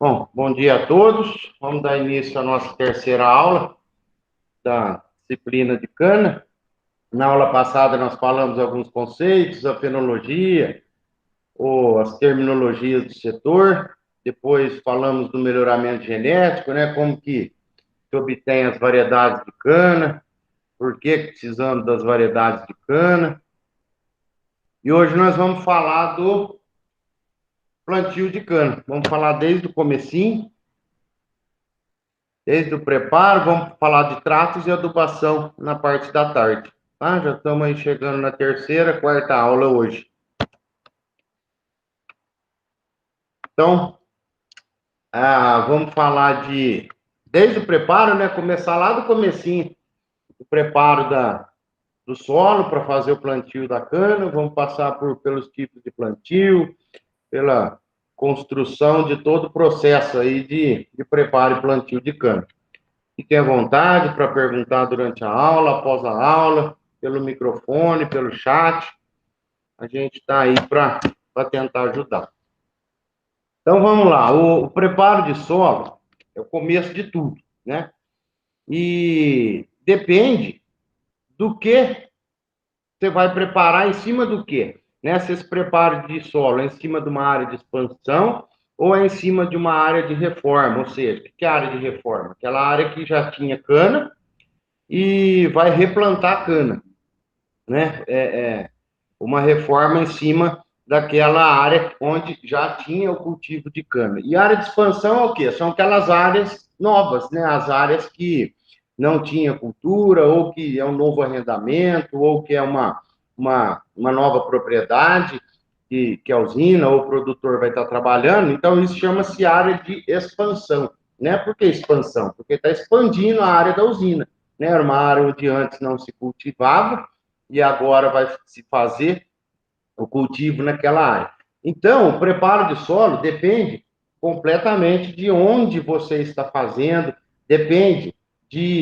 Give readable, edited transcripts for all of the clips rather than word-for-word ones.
Bom, bom dia a todos. Vamos dar início à nossa terceira aula da disciplina de cana. Na aula passada nós falamos alguns conceitos, a fenologia, ou as terminologias do setor. Depois falamos do melhoramento genético, né? Como que se obtém as variedades de cana, por que precisamos das variedades de cana. E hoje nós vamos falar do plantio de cana. Vamos falar desde o comecinho. Desde o preparo, vamos falar de tratos e adubação na parte da tarde. Tá? Já estamos aí chegando na terceira, quarta aula hoje. Então, vamos falar desde o preparo, né? Começar lá do comecinho, o preparo do solo para fazer o plantio da cana. Vamos passar pelos tipos de plantio, pela construção de todo o processo aí de preparo e plantio de cana. Fiquem à vontade para perguntar durante a aula, após a aula, pelo microfone, pelo chat. A gente está aí para tentar ajudar. Então, vamos lá. O preparo de solo é o começo de tudo, né? E depende do que você vai preparar em cima do quê? Né? Se esse preparo de solo é em cima de uma área de expansão ou é em cima de uma área de reforma. Ou seja, o que é a área de reforma? Aquela área que já tinha cana e vai replantar a cana, né? Uma reforma em cima daquela área onde já tinha o cultivo de cana. E a área de expansão é o quê? São aquelas áreas novas, né? As áreas que não tinha cultura, ou que é um novo arrendamento, ou que é uma nova propriedade que a usina ou o produtor vai estar trabalhando. Então, isso chama-se área de expansão. Né? Por que expansão? Porque está expandindo a área da usina. Né? Era uma área onde antes não se cultivava, e agora vai se fazer o cultivo naquela área. Então, o preparo de solo depende completamente de onde você está fazendo, depende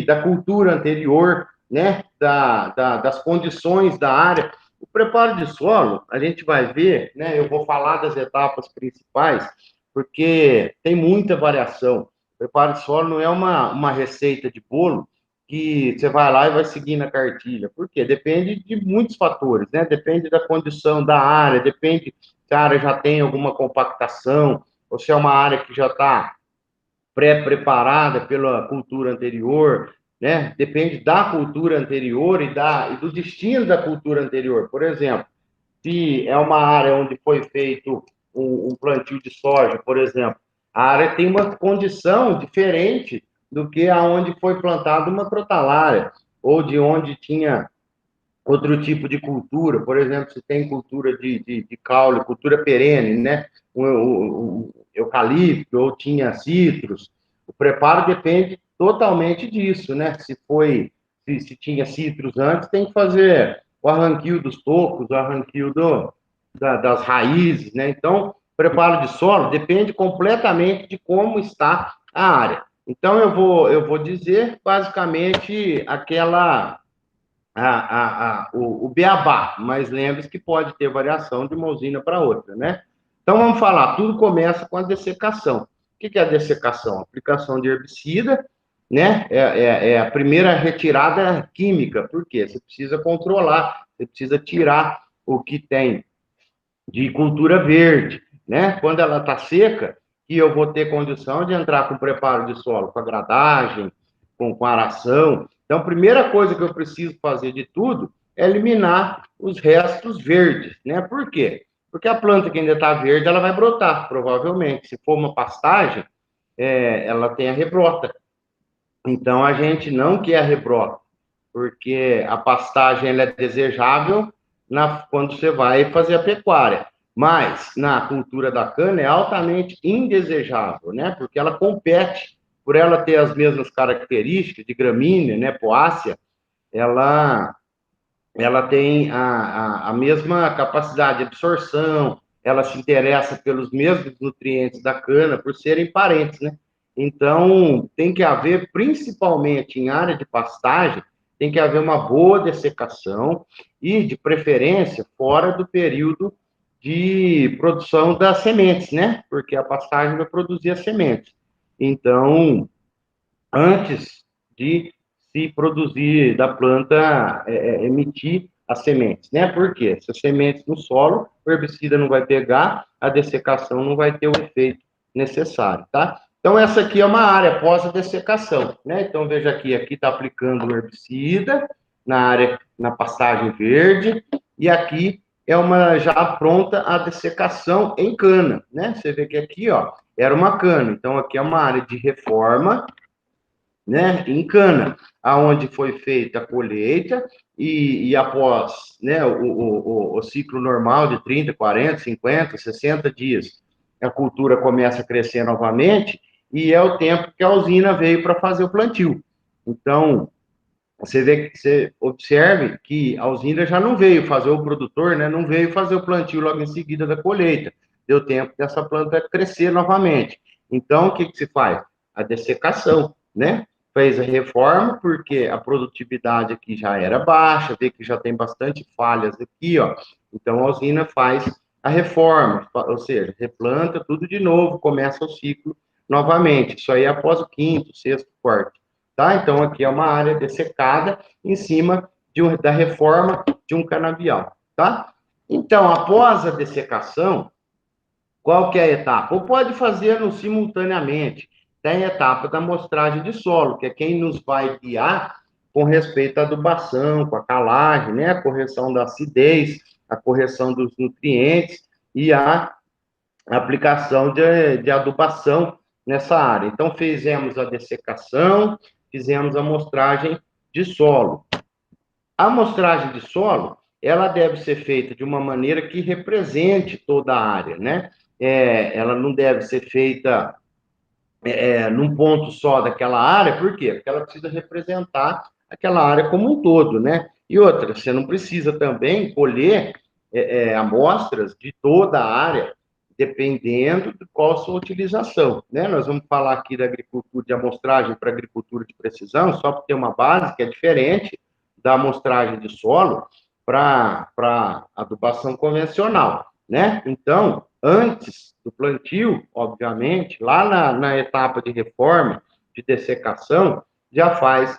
da cultura anterior, né? Das condições da área. O preparo de solo, a gente vai ver, né? Eu vou falar das etapas principais, porque tem muita variação. O preparo de solo não é uma receita de bolo que você vai lá e vai seguir na cartilha. Por quê? Depende de muitos fatores, né? Depende da condição da área, depende se a área já tem alguma compactação, ou se é uma área que já está pré-preparada pela cultura anterior, né? Depende da cultura anterior e do destino da cultura anterior. Por exemplo, se é uma área onde foi feito um plantio de soja, por exemplo, a área tem uma condição diferente do que aonde foi plantada uma crotalária, ou de onde tinha outro tipo de cultura, por exemplo, se tem cultura de caule, cultura perene, né? O eucalipto, ou tinha citros, o preparo depende totalmente disso, né? Se tinha citros antes, tem que fazer o arranquio dos tocos, o arranquio das raízes, né? Então, preparo de solo depende completamente de como está a área. Então, eu vou dizer basicamente o beabá, mas lembre-se que pode ter variação de uma usina para outra, né? Então vamos falar, tudo começa com a dessecação. O que é a dessecação? Aplicação de herbicida, né? É a primeira retirada química, por quê? Você precisa controlar, você precisa tirar o que tem de cultura verde, né? Quando ela está seca, que eu vou ter condição de entrar com preparo de solo, com a gradagem, com aração. Então, a primeira coisa que eu preciso fazer de tudo é eliminar os restos verdes, né? Por quê? Porque a planta que ainda está verde, ela vai brotar, provavelmente. Se for uma pastagem, ela tem a rebrota. Então, a gente não quer a rebrota, porque a pastagem ela é desejável quando você vai fazer a pecuária. Mas na cultura da cana é altamente indesejável, né? Porque ela compete, por ela ter as mesmas características de gramínea, né? Poácea, ela, ela tem a mesma capacidade de absorção, ela se interessa pelos mesmos nutrientes da cana, por serem parentes, né? Então, tem que haver, principalmente em área de pastagem, tem que haver uma boa dessecação e, de preferência, fora do período de produção das sementes, né? Porque a pastagem vai produzir as sementes. Então, antes de se produzir da planta emitir as sementes, né? Por quê? Se as sementes no solo, o herbicida não vai pegar, a dessecação não vai ter o efeito necessário, tá? Então, essa aqui é uma área pós a dessecação, né? Então, veja aqui está aplicando o herbicida na área, na pastagem verde, e aqui é uma já pronta a dessecação em cana, né? Você vê que aqui, ó, era uma cana, então aqui é uma área de reforma, né, em cana, aonde foi feita a colheita e após, né, o ciclo normal de 30, 40, 50, 60 dias, a cultura começa a crescer novamente e é o tempo que a usina veio para fazer o plantio. Então, você observe que a usina já não veio fazer o produtor, né, não veio fazer o plantio logo em seguida da colheita. Deu tempo dessa planta crescer novamente. Então, o que se faz? A dessecação, né? Fez a reforma, porque a produtividade aqui já era baixa, vê que já tem bastante falhas aqui, ó. Então, a usina faz a reforma, ou seja, replanta tudo de novo, começa o ciclo novamente. Isso aí é após o quinto, sexto, quarto. Tá? Então, aqui é uma área dessecada em cima da reforma de um canavial. Tá? Então, após a dessecação, qual que é a etapa? Ou pode fazer simultaneamente. Tem a etapa da amostragem de solo, que é quem nos vai guiar com respeito à adubação, com a calagem, né? A correção da acidez, a correção dos nutrientes e a aplicação de adubação nessa área. Então, fizemos a dessecação, fizemos a amostragem de solo. A amostragem de solo, ela deve ser feita de uma maneira que represente toda a área, né? Ela não deve ser feita num ponto só daquela área, por quê? Porque ela precisa representar aquela área como um todo, né? E outra, você não precisa também colher amostras de toda a área, dependendo de qual a sua utilização, né? Nós vamos falar aqui da agricultura de amostragem para agricultura de precisão, só para ter uma base que é diferente da amostragem de solo para adubação convencional, né? Então, antes do plantio, obviamente, lá na etapa de reforma, de dessecação, já faz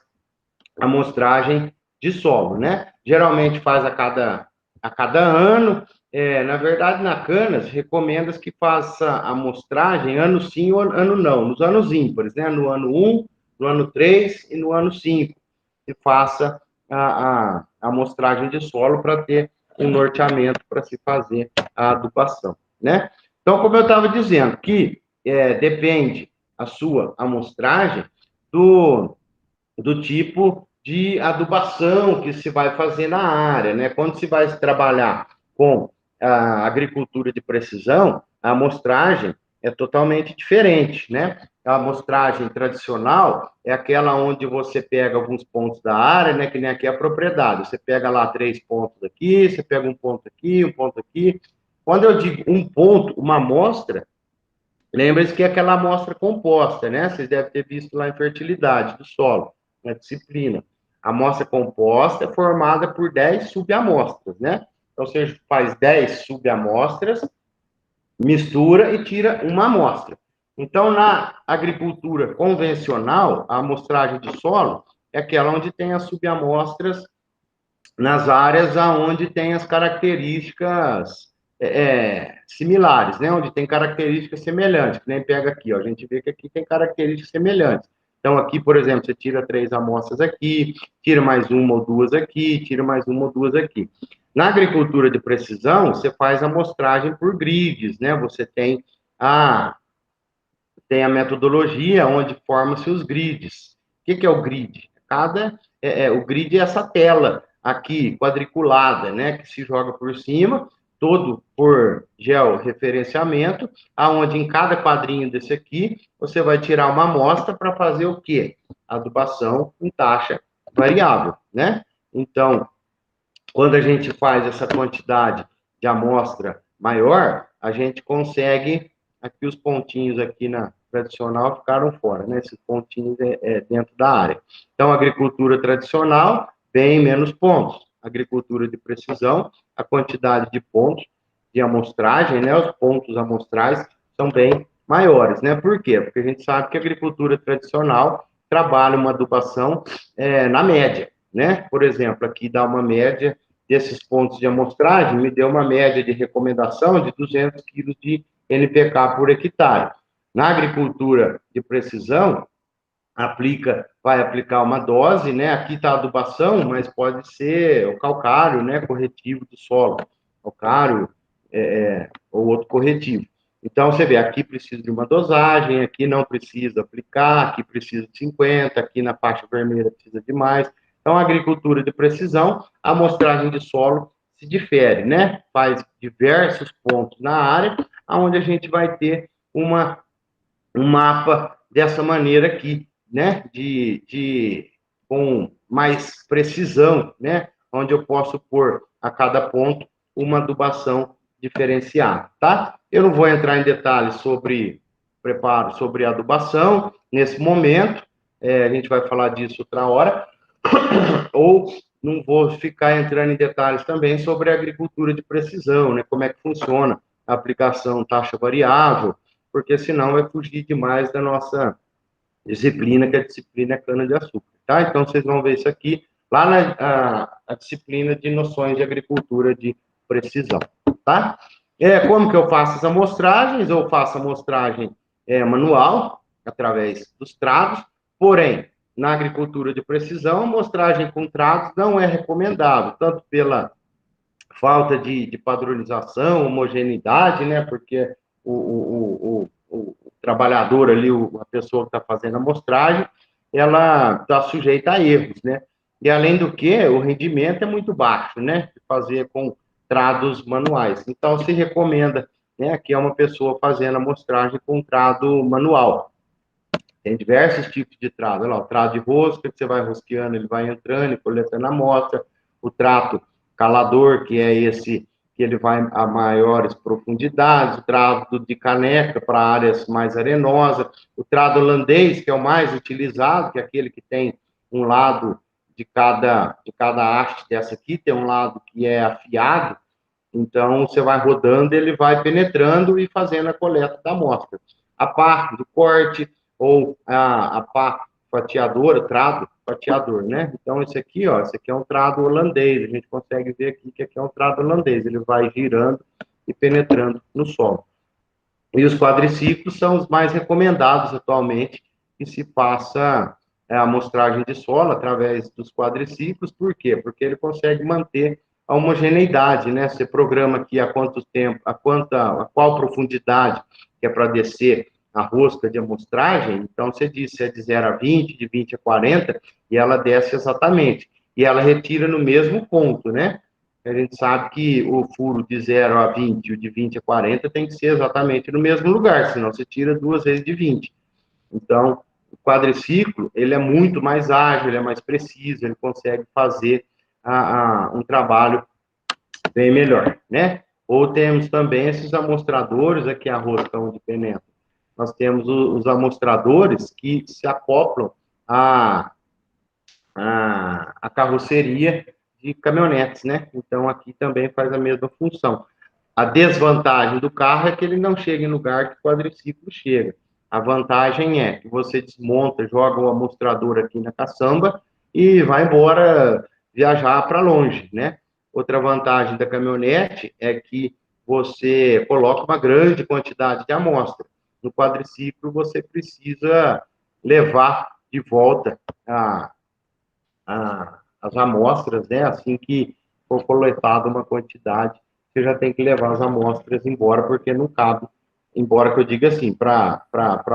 a amostragem de solo, né? Geralmente faz a cada ano. Na verdade, na canas, recomenda que faça a amostragem ano sim ou ano não, nos anos ímpares, né? No ano 1, no ano 3 e no ano 5, e faça a amostragem de solo para ter um norteamento para se fazer a adubação, né? Então, como eu estava dizendo, que depende a sua amostragem do tipo de adubação que se vai fazer na área, né? Quando se vai trabalhar com a agricultura de precisão, a amostragem é totalmente diferente, né? A amostragem tradicional é aquela onde você pega alguns pontos da área, né? Que nem aqui a propriedade. Você pega lá 3 pontos aqui, você pega um ponto aqui, um ponto aqui. Quando eu digo um ponto, uma amostra, lembre-se que é aquela amostra composta, né? Vocês devem ter visto lá em fertilidade do solo, na disciplina. A amostra composta é formada por 10 subamostras, né? Então, você faz 10 subamostras, mistura e tira uma amostra. Então, na agricultura convencional, a amostragem de solo é aquela onde tem as subamostras nas áreas aonde tem as características similares, né? Onde tem características semelhantes, que nem pega aqui, ó, a gente vê que aqui tem características semelhantes. Então, aqui, por exemplo, você tira 3 amostras aqui, tira mais uma ou duas aqui, tira mais uma ou duas aqui. Na agricultura de precisão, você faz a amostragem por grids, né? Você tem a metodologia onde formam-se os grids. O que é o grid? O grid é essa tela aqui, quadriculada, né, que se joga por cima, todo por georreferenciamento, aonde em cada quadrinho desse aqui, você vai tirar uma amostra para fazer o quê? Adubação em taxa variável, né? Então, quando a gente faz essa quantidade de amostra maior, a gente consegue, aqui os pontinhos aqui na tradicional ficaram fora, né? Esses pontinhos dentro da área. Então, agricultura tradicional, bem menos pontos. Agricultura de precisão, a quantidade de pontos de amostragem, né? Os pontos amostrais são bem maiores, né? Por quê? Porque a gente sabe que a agricultura tradicional trabalha uma adubação na média, né? Por exemplo, aqui dá uma média desses pontos de amostragem, me deu uma média de recomendação de 200 quilos de NPK por hectare. Na agricultura de precisão, vai aplicar uma dose, né? Aqui está a adubação, mas pode ser o calcário, né? Corretivo do solo, calcário ou outro corretivo. Então, você vê, aqui precisa de uma dosagem, aqui não precisa aplicar, aqui precisa de 50, aqui na faixa vermelha precisa de mais. Então, a agricultura de precisão, a amostragem de solo se difere, né? Faz diversos pontos na área, onde a gente vai ter um mapa dessa maneira aqui, né? Com mais precisão, né? Onde eu posso pôr a cada ponto uma adubação diferenciada, tá? Eu não vou entrar em detalhes sobre preparo, sobre adubação nesse momento, a gente vai falar disso outra hora, ou não vou ficar entrando em detalhes também sobre a agricultura de precisão, né? Como é que funciona a aplicação taxa variável, porque senão vai fugir demais da nossa disciplina, que é a disciplina cana-de-açúcar, tá? Então, vocês vão ver isso aqui lá na a disciplina de noções de agricultura de precisão, tá? Como que eu faço as amostragens? Eu faço amostragem manual, através dos trados, porém, na agricultura de precisão, amostragem com trados não é recomendável, tanto pela falta de padronização, homogeneidade, né? Porque o trabalhador ali, a pessoa que está fazendo a amostragem, ela está sujeita a erros, né? E além do que, o rendimento é muito baixo, né? De fazer com trados manuais. Então, se recomenda, né? Que é uma pessoa fazendo a amostragem com trado manual. Tem diversos tipos de trado. Olha lá, o trado de rosca, que você vai rosqueando, ele vai entrando e coletando a amostra. O trato calador, que é esse que ele vai a maiores profundidades. O trado de caneca para áreas mais arenosas. O trado holandês, que é o mais utilizado, que é aquele que tem um lado de cada haste dessa aqui, tem um lado que é afiado. Então, você vai rodando, ele vai penetrando e fazendo a coleta da amostra. A pá do corte, ou a pá fatiadora, trado fatiador, né? Então, esse aqui é um trado holandês. A gente consegue ver aqui que aqui é um trado holandês. Ele vai girando e penetrando no solo. E os quadriciclos são os mais recomendados atualmente, que se passa a amostragem de solo através dos quadriciclos. Por quê? Porque ele consegue manter a homogeneidade, né? Você programa aqui a quanto tempo, a qual profundidade que é para descer a rosca de amostragem. Então, você diz se é de 0 a 20, de 20 a 40, e ela desce exatamente. E ela retira no mesmo ponto, né? A gente sabe que o furo de 0 a 20 e o de 20 a 40 tem que ser exatamente no mesmo lugar, senão você tira duas vezes de 20. Então, o quadriciclo, ele é muito mais ágil, ele é mais preciso, ele consegue fazer um trabalho bem melhor, né? Ou temos também esses amostradores, aqui a rosca onde penetra. Nós temos os amostradores que se acoplam a a carroceria de caminhonetes, né? Então, aqui também faz a mesma função. A desvantagem do carro é que ele não chega em lugar que o quadriciclo chega. A vantagem é que você desmonta, joga o amostrador aqui na caçamba e vai embora viajar para longe, né? Outra vantagem da caminhonete é que você coloca uma grande quantidade de amostra. No quadriciclo, você precisa levar de volta as amostras, né? Assim que for coletada uma quantidade, você já tem que levar as amostras embora, porque não cabe, embora que eu diga assim, para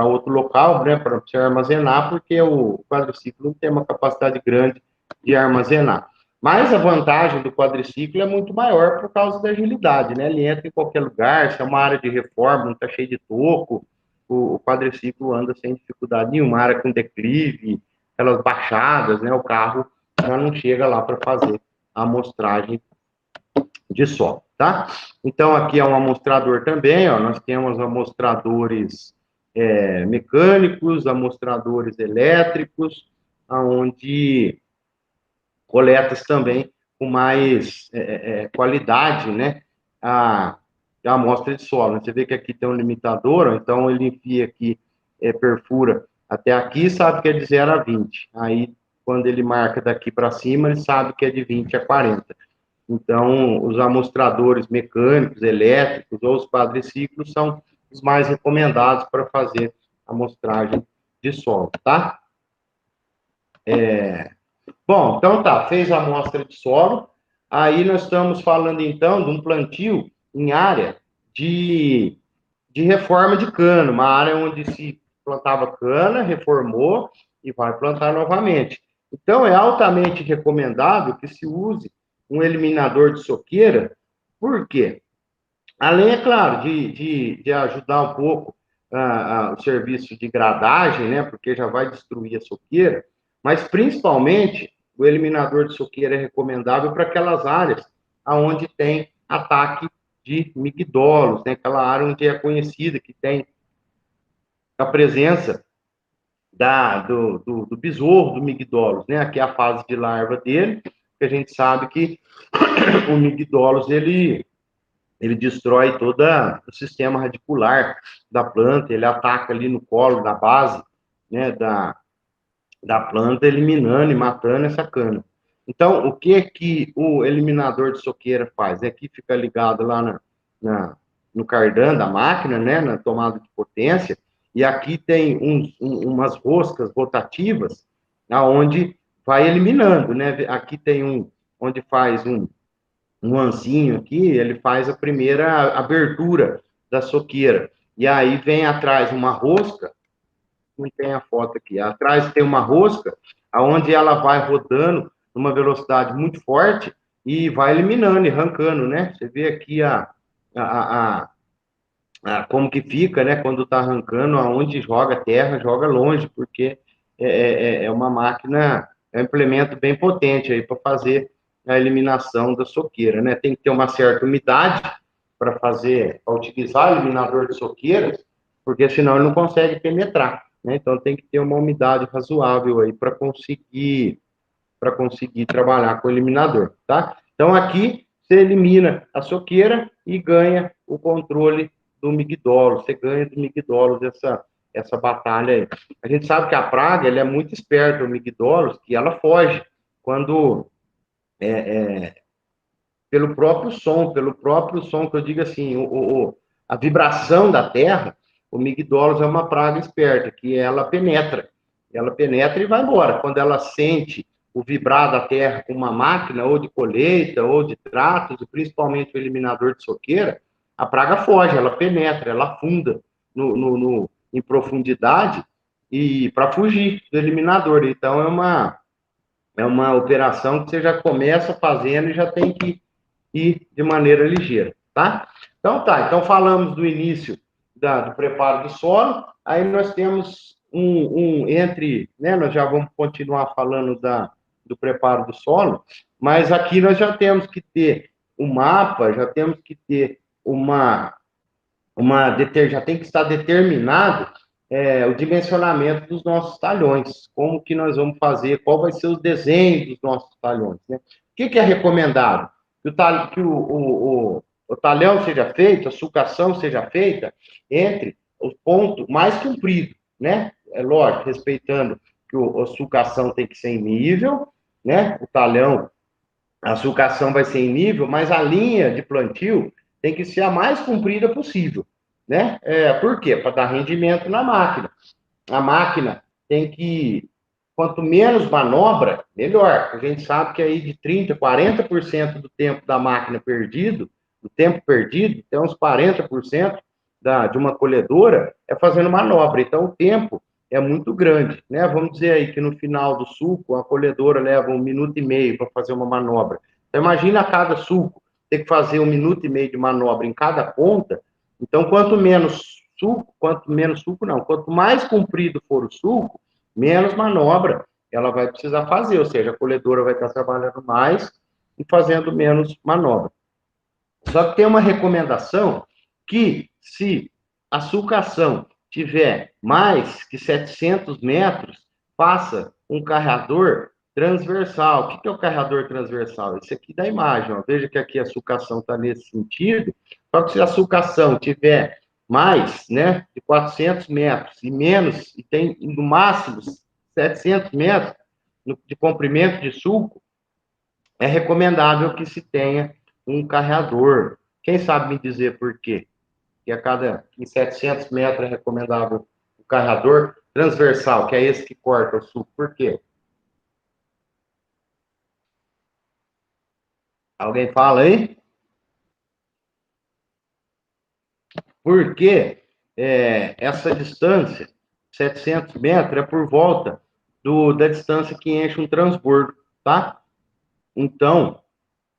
outro local, né? Para você armazenar, porque o quadriciclo não tem uma capacidade grande de armazenar. Mas a vantagem do quadriciclo é muito maior por causa da agilidade, né? Ele entra em qualquer lugar, se é uma área de reforma, não está cheio de toco, o quadriciclo anda sem dificuldade nenhuma, área com declive, aquelas baixadas, né? O carro já não chega lá para fazer a amostragem de solo, tá? Então, aqui é um amostrador também, ó, nós temos amostradores mecânicos, amostradores elétricos, onde coletas também com mais qualidade, né? a amostra de solo. Você vê que aqui tem um limitador, então ele enfia aqui, perfura até aqui, sabe que é de 0 a 20. Aí, quando ele marca daqui para cima, ele sabe que é de 20 a 40. Então, os amostradores mecânicos, elétricos ou os quadriciclos são os mais recomendados para fazer amostragem de solo, tá? Bom, então tá, fez a amostra de solo, aí nós estamos falando então de um plantio em área de reforma de cana, uma área onde se plantava cana, reformou e vai plantar novamente. Então, é altamente recomendável que se use um eliminador de soqueira, por quê? Além, é claro, de ajudar um pouco o serviço de gradagem, né, porque já vai destruir a soqueira, mas principalmente o eliminador de soqueira é recomendável para aquelas áreas onde tem ataque de migdolos, né, aquela área onde é conhecida que tem a presença do besouro do migdolos, né, que é a fase de larva dele, que a gente sabe que o migdolos, ele destrói todo o sistema radicular da planta, ele ataca ali no colo, da base, né, da planta, eliminando e matando essa cana. Então, o que o eliminador de soqueira faz? Aqui fica ligado lá no cardan da máquina, né, na tomada de potência, e aqui tem umas roscas rotativas, aonde vai eliminando, né? Aqui tem onde faz um ancinho aqui, ele faz a primeira abertura da soqueira. E aí vem atrás uma rosca, não tem a foto aqui, atrás tem uma rosca, aonde ela vai rodando numa velocidade muito forte e vai eliminando e arrancando, né? Você vê aqui a, como que fica, né? Quando está arrancando, aonde joga terra, joga longe, porque é uma máquina, é um implemento bem potente aí para fazer a eliminação da soqueira, né? Tem que ter uma certa umidade para utilizar o eliminador de soqueiras, porque senão ele não consegue penetrar, né? Então tem que ter uma umidade razoável aí para conseguir trabalhar com o eliminador, tá? Então aqui você elimina a soqueira e ganha o controle do migdolo, você ganha do migdolo essa batalha aí. A gente sabe que a praga, ela é muito esperta, o migdolo, que ela foge quando pelo próprio som que eu digo assim, a vibração da terra, o migdolo é uma praga esperta, que ela penetra e vai embora. Quando ela sente o vibrar da terra com uma máquina, ou de colheita, ou de tratos, e principalmente o eliminador de soqueira, a praga foge, ela penetra, ela afunda em profundidade e para fugir do eliminador. Então, é uma operação que você já começa fazendo e já tem que ir de maneira ligeira, tá? Então, tá. Então, falamos do início do preparo do solo, aí nós temos né, nós já vamos continuar falando do preparo do solo, mas aqui nós já temos que ter um mapa, já temos que ter já tem que estar determinado o dimensionamento dos nossos talhões, como que nós vamos fazer, qual vai ser o desenho dos nossos talhões, né? O que é recomendado? Que o talhão seja feito, a sulcação seja feita entre o ponto mais comprido, né? É lógico, respeitando que a sulcação tem que ser em nível, né? O talhão, a sulcação vai ser em nível, mas a linha de plantio tem que ser a mais comprida possível, né? Por quê? Para dar rendimento na máquina. A máquina tem que, quanto menos manobra, melhor. A gente sabe que aí de 30%, 40% do tempo da máquina perdido, do tempo perdido, tem uns 40% de uma colhedora é fazendo manobra. Então, o tempo é muito grande, né? Vamos dizer aí que no final do sulco, a colhedora leva 1 minuto e meio para fazer uma manobra. Então, imagina a cada sulco ter que fazer 1 minuto e meio de manobra em cada ponta. Então, quanto mais comprido for o sulco, menos manobra ela vai precisar fazer, ou seja, a colhedora vai estar trabalhando mais e fazendo menos manobra. Só que tem uma recomendação que, se a sulcação tiver mais que 700 metros, faça um carreador transversal. O que é o carregador transversal? Esse aqui da imagem, ó. Veja que aqui a sulcação está nesse sentido, só que se a sulcação tiver mais, né, de 400 metros e menos, e tem no máximo 700 metros de comprimento de sulco, é recomendável que se tenha um carreador. Quem sabe me dizer por quê? Que em 700 metros é recomendável o carreador transversal, que é esse que corta o sulco. Por quê? Alguém fala aí? Porque essa distância, 700 metros, é por volta da distância que enche um transbordo, tá? Então,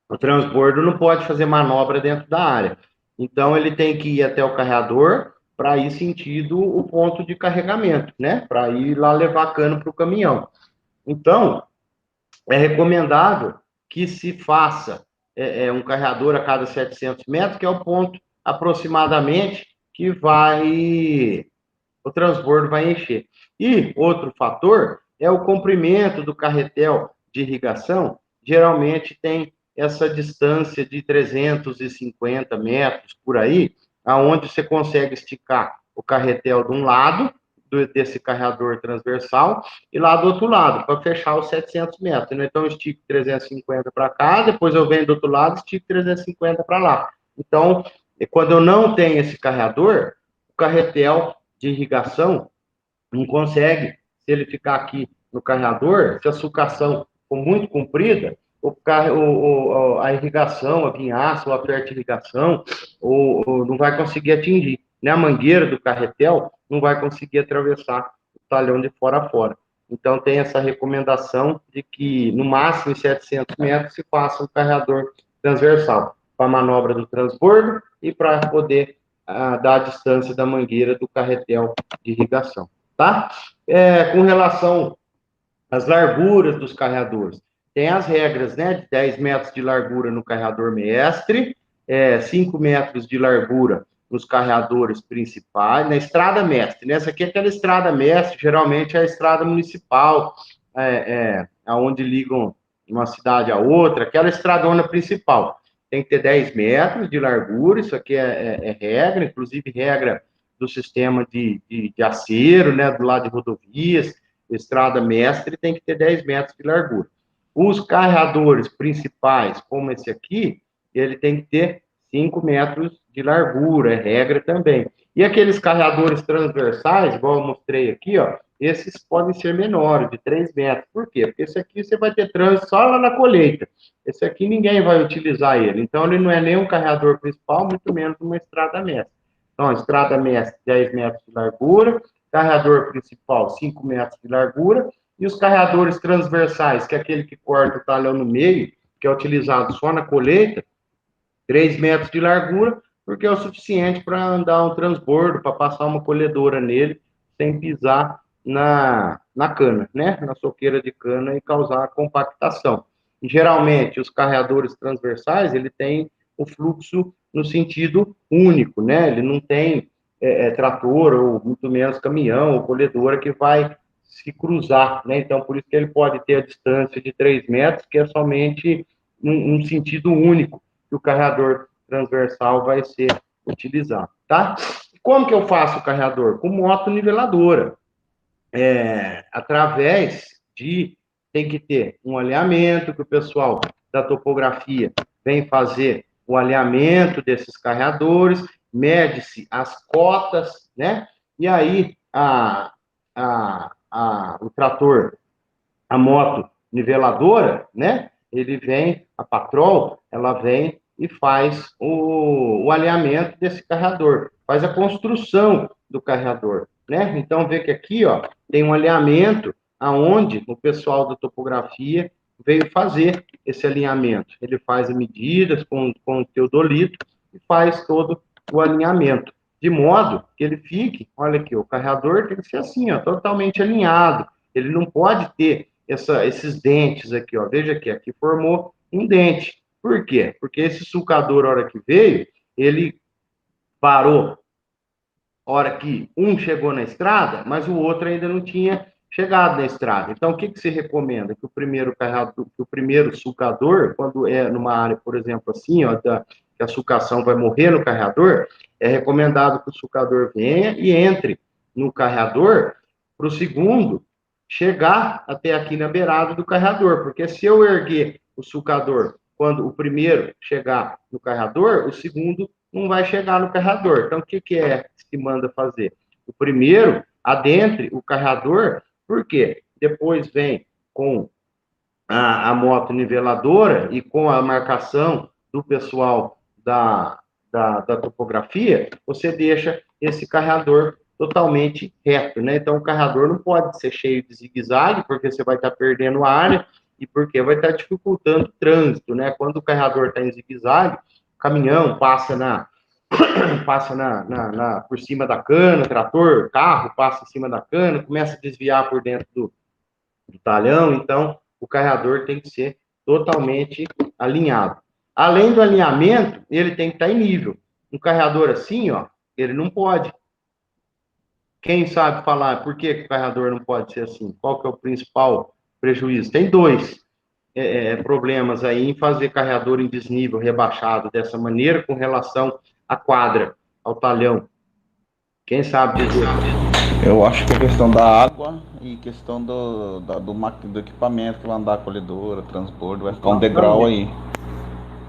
o transbordo não pode fazer manobra dentro da área. Então, ele tem que ir até o carregador para ir sentido o ponto de carregamento, né? Para ir lá levar cano para o caminhão. Então, é recomendável que se faça um carregador a cada 700 metros, que é o ponto aproximadamente que o transbordo vai encher. E outro fator é o comprimento do carretel de irrigação, geralmente tem essa distância de 350 metros por aí, aonde você consegue esticar o carretel de um lado desse carregador transversal e lá do outro lado, para fechar os 700 metros. Né? Então, eu estico 350 para cá, depois eu venho do outro lado e estico 350 para lá. Então, quando eu não tenho esse carregador, o carretel de irrigação não consegue, se ele ficar aqui no carregador, se a sulcação for muito comprida, a irrigação, a vinhaça ou a fertirrigação não vai conseguir atingir. Né? A mangueira do carretel não vai conseguir atravessar o talhão de fora a fora. Então, tem essa recomendação de que, no máximo, em 700 metros, se faça um carregador transversal para a manobra do transbordo e para poder dar a distância da mangueira do carretel de irrigação. Tá? Com relação às larguras dos carreadores, tem as regras, né, de 10 metros de largura no carreador mestre, 5 metros de largura nos carreadores principais, na estrada mestre, né? Essa aqui é aquela estrada mestre, geralmente é a estrada municipal, onde ligam uma cidade a outra, aquela estradona principal. Tem que ter 10 metros de largura, isso aqui é regra, inclusive regra do sistema de acero, né, do lado de rodovias, estrada mestre, tem que ter 10 metros de largura. Os carreadores principais, como esse aqui, ele tem que ter 5 metros de largura, é regra também. E aqueles carreadores transversais, igual eu mostrei aqui, ó, esses podem ser menores, de 3 metros. Por quê? Porque esse aqui você vai ter trânsito só lá na colheita. Esse aqui ninguém vai utilizar ele. Então, ele não é nem um carreador principal, muito menos uma estrada mestre. Então, estrada mestre, 10 metros de largura, carreador principal, 5 metros de largura, e os carreadores transversais, que é aquele que corta o talhão no meio, que é utilizado só na colheita, 3 metros de largura, porque é o suficiente para andar um transbordo, para passar uma colhedora nele, sem pisar na cana, né? Na soqueira de cana e causar compactação. E, geralmente, os carreadores transversais, ele tem o fluxo no sentido único, né? Ele não tem trator, ou muito menos caminhão, ou colhedora que vai se cruzar, né? Então, por isso que ele pode ter a distância de 3 metros, que é somente um sentido único que o carregador transversal vai ser utilizado, tá? Como que eu faço o carregador? Com moto niveladora. Tem que ter um alinhamento, que o pessoal da topografia vem fazer o alinhamento desses carregadores, mede-se as cotas, né? E aí o trator, a moto niveladora, né? Ele vem, a Patrol, ela vem e faz o alinhamento desse carregador, faz a construção do carregador, né? Então, vê que aqui, ó, tem um alinhamento aonde o pessoal da topografia veio fazer esse alinhamento. Ele faz as medidas com o teodolito e faz todo o alinhamento, de modo que ele fique, olha aqui, o carregador tem que ser assim, ó, totalmente alinhado. Ele não pode ter esses dentes aqui, ó. Veja aqui formou um dente. Por quê? Porque esse sulcador, a hora que veio, ele parou a hora que um chegou na estrada, mas o outro ainda não tinha chegado na estrada. Então, o que se recomenda? Que o primeiro carregador, que o primeiro sulcador, quando é numa área, por exemplo, assim, ó, que a sulcação vai morrer no carregador, é recomendado que o sulcador venha e entre no carregador para o segundo chegar até aqui na beirada do carregador, porque se eu erguer o sulcador quando o primeiro chegar no carregador, o segundo não vai chegar no carregador. Então, o que é que se manda fazer? O primeiro adentre o carregador, por quê? Depois vem com a moto niveladora e com a marcação do pessoal da topografia, você deixa esse carregador totalmente reto, né? Então, o carregador não pode ser cheio de zigue-zague, porque você vai estar perdendo área e porque vai estar dificultando o trânsito, né? Quando o carregador está em zigue-zague, o caminhão passa por cima da cana, trator, carro passa em cima da cana, começa a desviar por dentro do talhão, então o carregador tem que ser totalmente alinhado. Além do alinhamento, ele tem que estar em nível. Um carregador assim, ó, ele não pode. Quem sabe falar por que o carregador não pode ser assim? Qual que é o principal prejuízo? Tem dois problemas aí em fazer carregador em desnível, rebaixado dessa maneira, com relação à quadra, ao talhão. Quem sabe dizer? Eu acho que a questão da água e questão do equipamento que vai andar, colhedora, transbordo, vai ficar um degrau Exatamente. aí.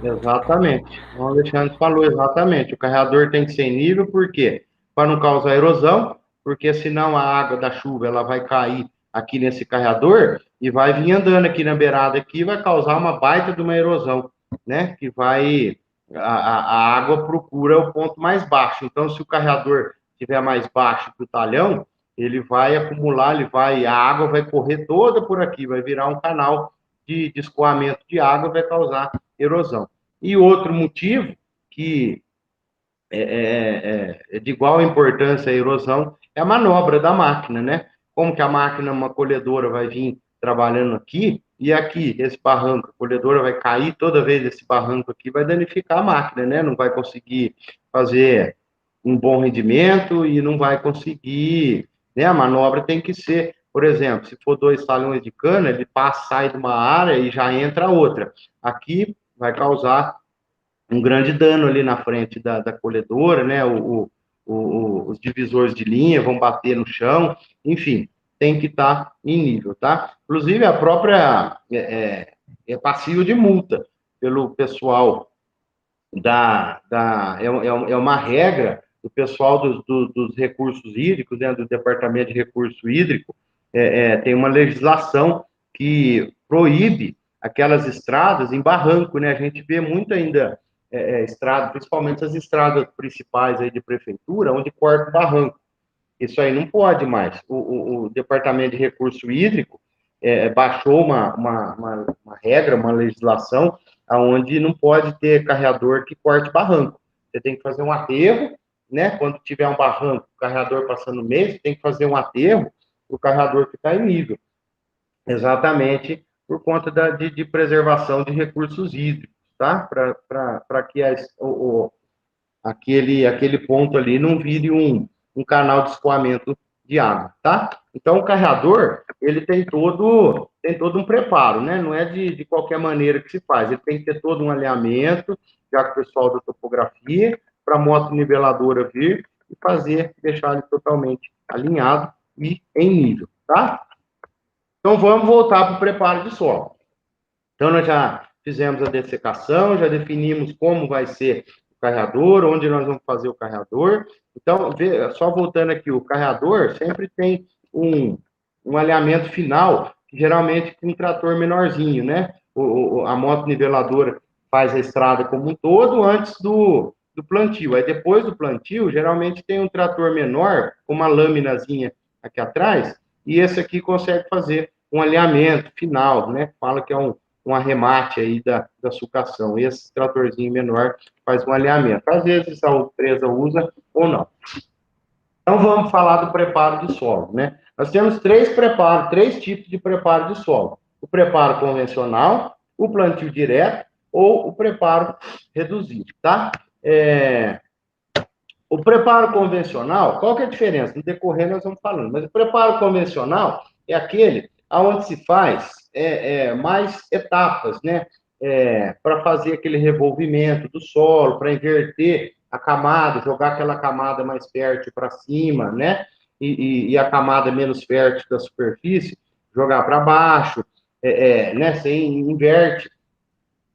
Exatamente. O Alexandre falou exatamente. O carregador tem que ser em nível, por quê? Para não causar erosão, porque senão a água da chuva ela vai cair aqui nesse carregador e vai vir andando aqui na beirada aqui, vai causar uma baita de uma erosão, né? Que vai a água procura o ponto mais baixo. Então, se o carregador estiver mais baixo que o talhão, ele vai acumular, a água vai correr toda por aqui, vai virar um canal de escoamento de água, vai causar erosão. E outro motivo que é de igual importância à erosão é a manobra da máquina, né? Como que a máquina, uma colhedora, vai vir trabalhando aqui, e aqui, esse barranco, a colhedora vai cair, toda vez esse barranco aqui vai danificar a máquina, né? Não vai conseguir fazer um bom rendimento e não vai conseguir, né? A manobra tem que ser, por exemplo, se for 2 talhões de cana, ele passa, sai de uma área e já entra outra. Aqui vai causar um grande dano ali na frente da colhedora, né? Os divisores de linha vão bater no chão, enfim, tem que estar em nível, tá? Inclusive, a própria é passivo de multa pelo pessoal é uma regra do pessoal dos recursos hídricos, né, do Departamento de Recurso Hídrico, tem uma legislação que proíbe aquelas estradas em barranco, né? A gente vê muito ainda estrada, principalmente as estradas principais aí de prefeitura, onde corta barranco. Isso aí não pode mais. O Departamento de Recurso Hídrico baixou uma regra, uma legislação, onde não pode ter carreador que corte barranco. Você tem que fazer um aterro, né? Quando tiver um barranco, o carreador passando no meio, você tem que fazer um aterro para o carreador ficar em nível. Exatamente por conta de preservação de recursos hídricos, tá? Para que aquele ponto ali não vire um canal de escoamento de água, tá? Então, o carreador, ele tem todo um preparo, né? Não é de qualquer maneira que se faz, ele tem que ter todo um alinhamento, já com o pessoal da topografia, para a moto niveladora vir e deixar ele totalmente alinhado e em nível, tá? Então, vamos voltar para o preparo de solo. Então, nós já fizemos a dessecação, já definimos como vai ser o carreador, onde nós vamos fazer o carreador. Então, só voltando aqui, o carreador sempre tem um alinhamento final, geralmente com um trator menorzinho, né? A moto niveladora faz a estrada como um todo antes do plantio. Aí, depois do plantio, geralmente tem um trator menor, com uma lâminazinha aqui atrás, e esse aqui consegue fazer um alinhamento final, né? Fala que é um arremate aí da sucação. Esse tratorzinho menor faz um alinhamento. Às vezes a empresa usa ou não. Então vamos falar do preparo de solo, né? Nós temos três tipos de preparo de solo. O preparo convencional, o plantio direto ou o preparo reduzido, tá? O preparo convencional, qual que é a diferença? No decorrer nós vamos falando, mas o preparo convencional, é aquele onde se faz mais etapas, né? Para fazer aquele revolvimento do solo, para inverter a camada, jogar aquela camada mais fértil para cima, né? E a camada menos fértil da superfície, jogar para baixo, né? Você inverte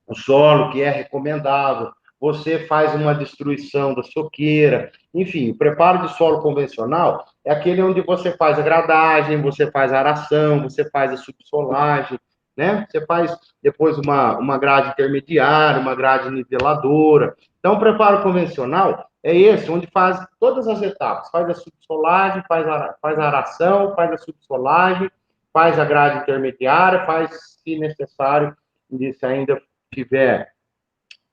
o solo, que é recomendável, você faz uma destruição da soqueira, enfim, o preparo de solo convencional é aquele onde você faz a gradagem, você faz a aração, você faz a subsolagem, né? Você faz depois uma grade intermediária, uma grade niveladora. Então, o preparo convencional é esse, onde faz todas as etapas, faz a subsolagem, faz a aração, faz a subsolagem, faz a grade intermediária, faz, se necessário, se ainda tiver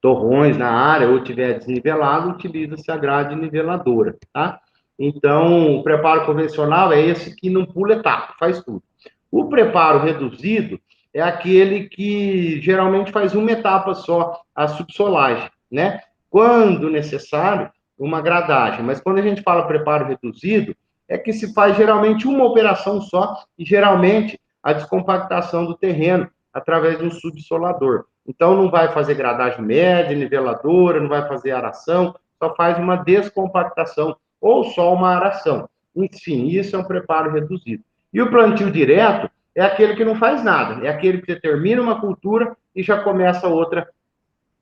torrões na área ou tiver desnivelado, utiliza-se a grade niveladora, tá? Então, o preparo convencional é esse que não pula etapa, faz tudo. O preparo reduzido é aquele que geralmente faz uma etapa só, a subsolagem, né? Quando necessário, uma gradagem. Mas quando a gente fala preparo reduzido, é que se faz geralmente uma operação só e geralmente a descompactação do terreno através de um subsolador. Então, não vai fazer gradagem média, niveladora, não vai fazer aração, só faz uma descompactação ou só uma aração. Enfim, isso é um preparo reduzido. E o plantio direto é aquele que não faz nada, é aquele que você termina uma cultura e já começa outra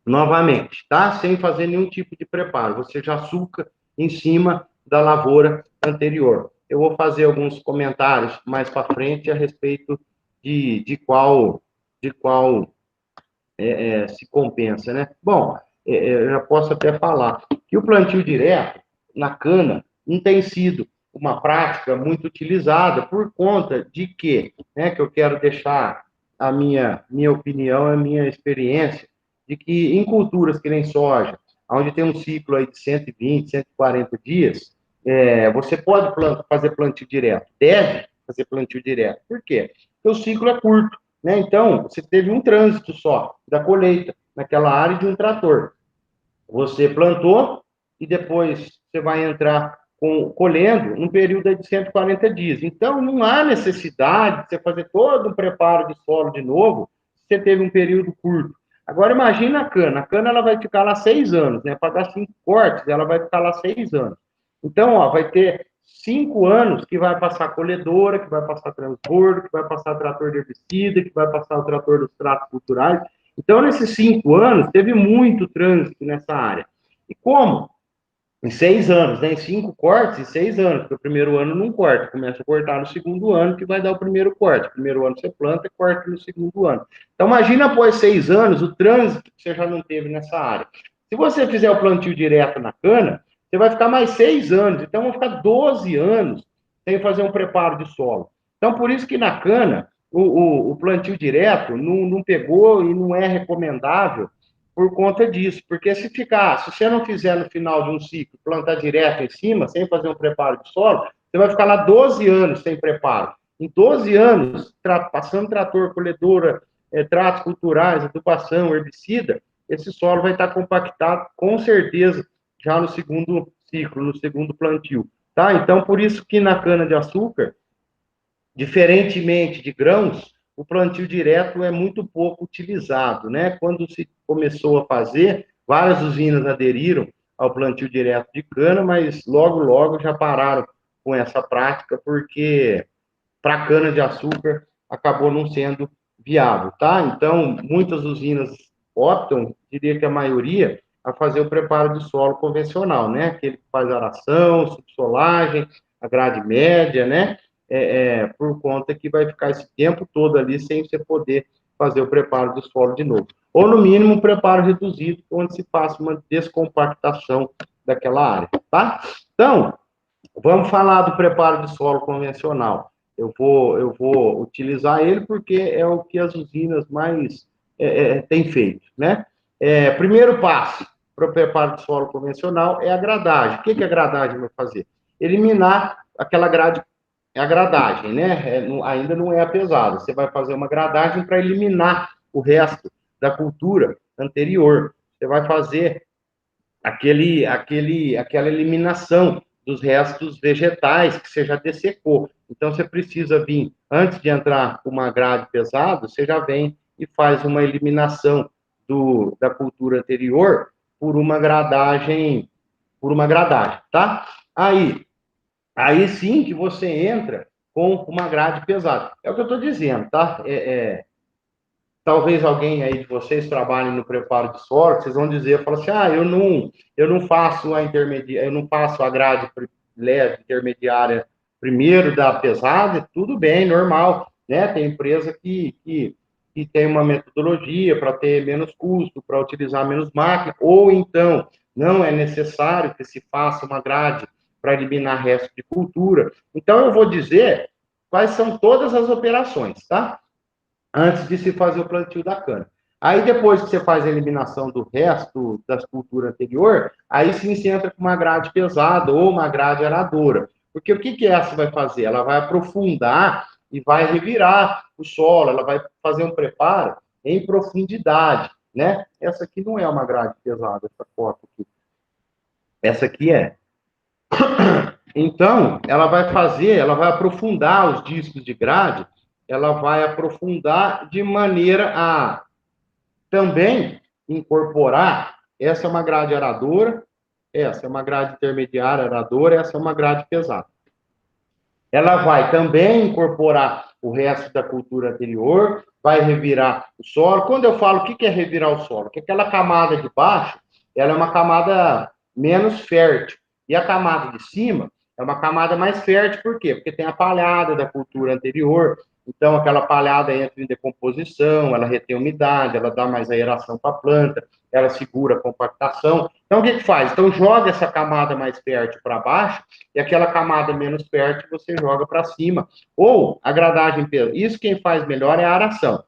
novamente, tá? Sem fazer nenhum tipo de preparo, você já sulca em cima da lavoura anterior. Eu vou fazer alguns comentários mais para frente a respeito de qual se compensa, né? Bom, eu já posso até falar que o plantio direto na cana não tem sido uma prática muito utilizada por conta de que, né, que eu quero deixar a minha opinião, a minha experiência, de que em culturas que nem soja, onde tem um ciclo aí de 120, 140 dias, você pode fazer plantio direto, deve fazer plantio direto. Por quê? Porque o ciclo é curto, né? Então, você teve um trânsito só da colheita naquela área de um trator. Você plantou e depois você vai entrar colhendo num período de 140 dias. Então, não há necessidade de você fazer todo um preparo de solo de novo se você teve um período curto. Agora, imagina a cana. A cana ela vai ficar lá 6 anos, né? Para dar 5 cortes, ela vai ficar lá 6 anos. Então, ó, vai ter 5 anos que vai passar colhedora, que vai passar transbordo, que vai passar trator de herbicida, que vai passar o trator dos tratos culturais. Então, nesses 5 anos, teve muito trânsito nessa área. E como? Em 6 anos, né? Em 5 cortes, em 6 anos, porque o primeiro ano não corta, começa a cortar no segundo ano, que vai dar o primeiro corte. Primeiro ano você planta e corta no segundo ano. Então, imagina após 6 anos o trânsito que você já não teve nessa área. Se você fizer o plantio direto na cana, você vai ficar mais 6 anos, então vão ficar 12 anos sem fazer um preparo de solo. Então, por isso que na cana, o plantio direto não pegou e não é recomendável por conta disso, porque se você não fizer no final de um ciclo, plantar direto em cima, sem fazer um preparo de solo, você vai ficar lá 12 anos sem preparo. Em 12 anos, passando trator, colhedora, tratos culturais, adubação, herbicida, esse solo vai estar compactado, com certeza, já no segundo ciclo, no segundo plantio. Tá? Então, por isso que na cana-de-açúcar, diferentemente de grãos, o plantio direto é muito pouco utilizado, né? Quando se começou a fazer, várias usinas aderiram ao plantio direto de cana, mas logo já pararam com essa prática, porque para cana-de-açúcar acabou não sendo viável, tá? Então, muitas usinas optam, diria que a maioria, a fazer o preparo de solo convencional, né? Aquele que faz aração, subsolagem, a grade média, né? Por conta que vai ficar esse tempo todo ali sem você poder fazer o preparo do solo de novo. Ou, no mínimo, um preparo reduzido, onde se faça uma descompactação daquela área, tá? Então, vamos falar do preparo de solo convencional. Eu vou utilizar ele porque é o que as usinas mais têm feito, né? Primeiro passo para o preparo de solo convencional é a gradagem. O que a gradagem vai fazer? Eliminar aquela grade, a gradagem, né? Ainda não é a pesada. Você vai fazer uma gradagem para eliminar o resto da cultura anterior. Você vai fazer aquela eliminação dos restos vegetais que você já dessecou. Então, você precisa vir, antes de entrar com uma grade pesada, você já vem e faz uma eliminação da cultura anterior por uma gradagem, tá? Aí sim que você entra com uma grade pesada. É o que eu estou dizendo, tá? Talvez alguém aí de vocês trabalhe no preparo de solo, vocês vão dizer, fala assim, eu não faço a intermediária, eu não faço a grade leve intermediária primeiro da pesada, tudo bem, normal, né? Tem empresa que tem uma metodologia para ter menos custo, para utilizar menos máquina, ou então não é necessário que se faça uma grade para eliminar resto de cultura. Então, eu vou dizer quais são todas as operações, tá? Antes de se fazer o plantio da cana. Aí, depois que você faz a eliminação do resto das culturas anterior, aí sim você entra com uma grade pesada ou uma grade aradora. Porque o que essa vai fazer? Ela vai aprofundar e vai revirar o solo, ela vai fazer um preparo em profundidade, né? Essa aqui não é uma grade pesada, essa foto aqui. Essa aqui é. Então, ela vai aprofundar os discos de grade, ela vai aprofundar de maneira a também incorporar, essa é uma grade aradora, essa é uma grade intermediária aradora, essa é uma grade pesada. Ela vai também incorporar o resto da cultura anterior, vai revirar o solo. Quando eu falo o que é revirar o solo, que aquela camada de baixo, ela é uma camada menos fértil, e a camada de cima é uma camada mais fértil, por quê? Porque tem a palhada da cultura anterior, então aquela palhada entra em decomposição, ela retém umidade, ela dá mais aeração para a planta, ela segura a compactação. Então, o que faz? Então, joga essa camada mais fértil para baixo, e aquela camada menos fértil você joga para cima. Ou a gradagem pesada. Isso quem faz melhor é a aração.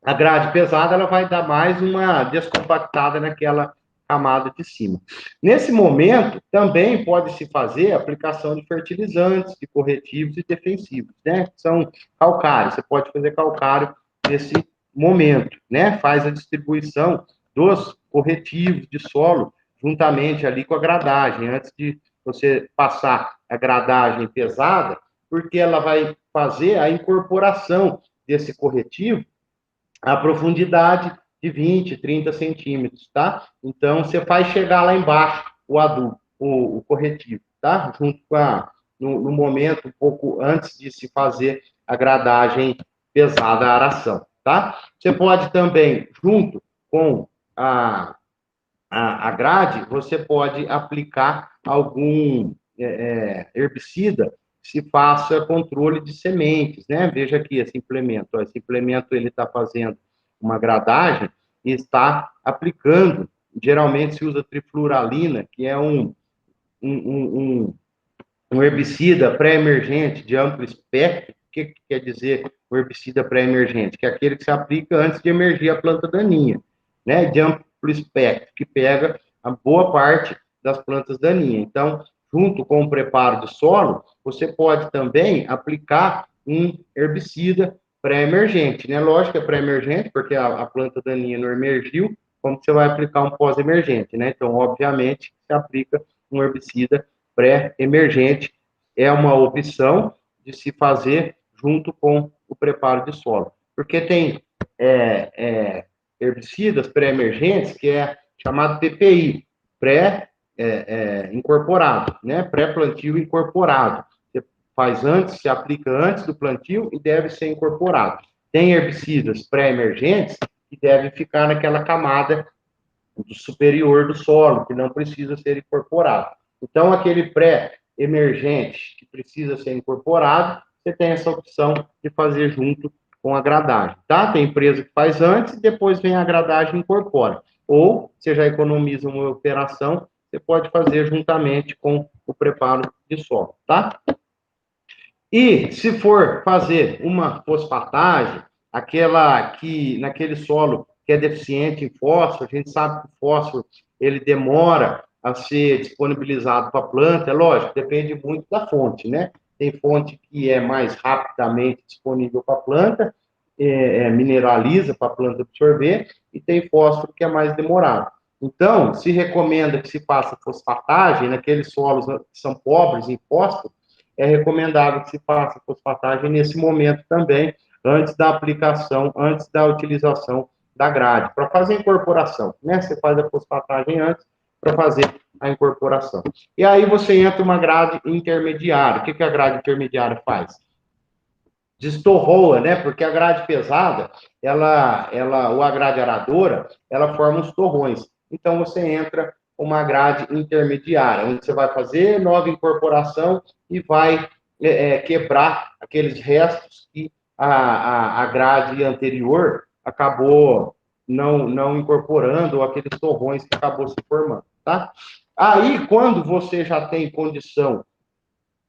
A grade pesada ela vai dar mais uma descompactada naquela camada de cima. Nesse momento, também pode-se fazer a aplicação de fertilizantes, de corretivos e defensivos, né? São calcários. Você pode fazer calcário nesse momento, né? Faz a distribuição dos corretivos de solo juntamente ali com a gradagem, antes de você passar a gradagem pesada, porque ela vai fazer a incorporação desse corretivo a profundidade de 20, 30 centímetros, tá? Então, você faz chegar lá embaixo o adubo, o corretivo, tá? Junto com no momento, um pouco antes de se fazer a gradagem pesada, a aração, tá? Você pode também, junto com a grade, você pode aplicar algum herbicida que se faça controle de sementes, né? Veja aqui esse implemento. Ó, esse implemento ele está fazendo uma gradagem e está aplicando. Geralmente se usa trifluralina, que é um herbicida pré-emergente de amplo espectro. O que quer dizer o herbicida pré-emergente? Que é aquele que se aplica antes de emergir a planta daninha, né? De amplo espectro, que pega a boa parte das plantas daninhas. Então, junto com o preparo de solo, você pode também aplicar um herbicida pré-emergente, né? Lógico que é pré-emergente, porque a planta daninha não emergiu, como você vai aplicar um pós-emergente, né? Então, obviamente, se aplica um herbicida pré-emergente, é uma opção de se fazer junto com o preparo de solo. Porque tem herbicidas pré-emergentes que é chamado PPI, pré-incorporado, né? Pré-plantio incorporado. Você faz antes, se aplica antes do plantio e deve ser incorporado. Tem herbicidas pré-emergentes que devem ficar naquela camada superior do solo, que não precisa ser incorporado. Então, aquele pré-emergente que precisa ser incorporado, você tem essa opção de fazer junto com a gradagem, tá? Tem empresa que faz antes e depois vem a gradagem e incorpora. Ou, você já economiza uma operação, você pode fazer juntamente com o preparo de solo, tá? E se for fazer uma fosfatagem, aquela que naquele solo que é deficiente em fósforo, a gente sabe que o fósforo ele demora a ser disponibilizado para a planta, é lógico, depende muito da fonte, né? Tem fonte que é mais rapidamente disponível para a planta, mineraliza para a planta absorver, e tem fósforo que é mais demorado. Então, se recomenda que se faça fosfatagem naqueles solos que são pobres em fósforo, é recomendável que se faça fosfatagem nesse momento também, antes da aplicação, antes da utilização da grade, para fazer a incorporação, né? Você faz a fosfatagem antes para fazer a incorporação. E aí você entra uma grade intermediária. O que a grade intermediária faz? Destorroa, né? Porque a grade pesada, ou a grade aradora, ela forma os torrões. Então você entra uma grade intermediária, onde você vai fazer nova incorporação e vai quebrar aqueles restos que a grade anterior acabou não incorporando, ou aqueles torrões que acabou se formando, tá? Aí, quando você já tem condição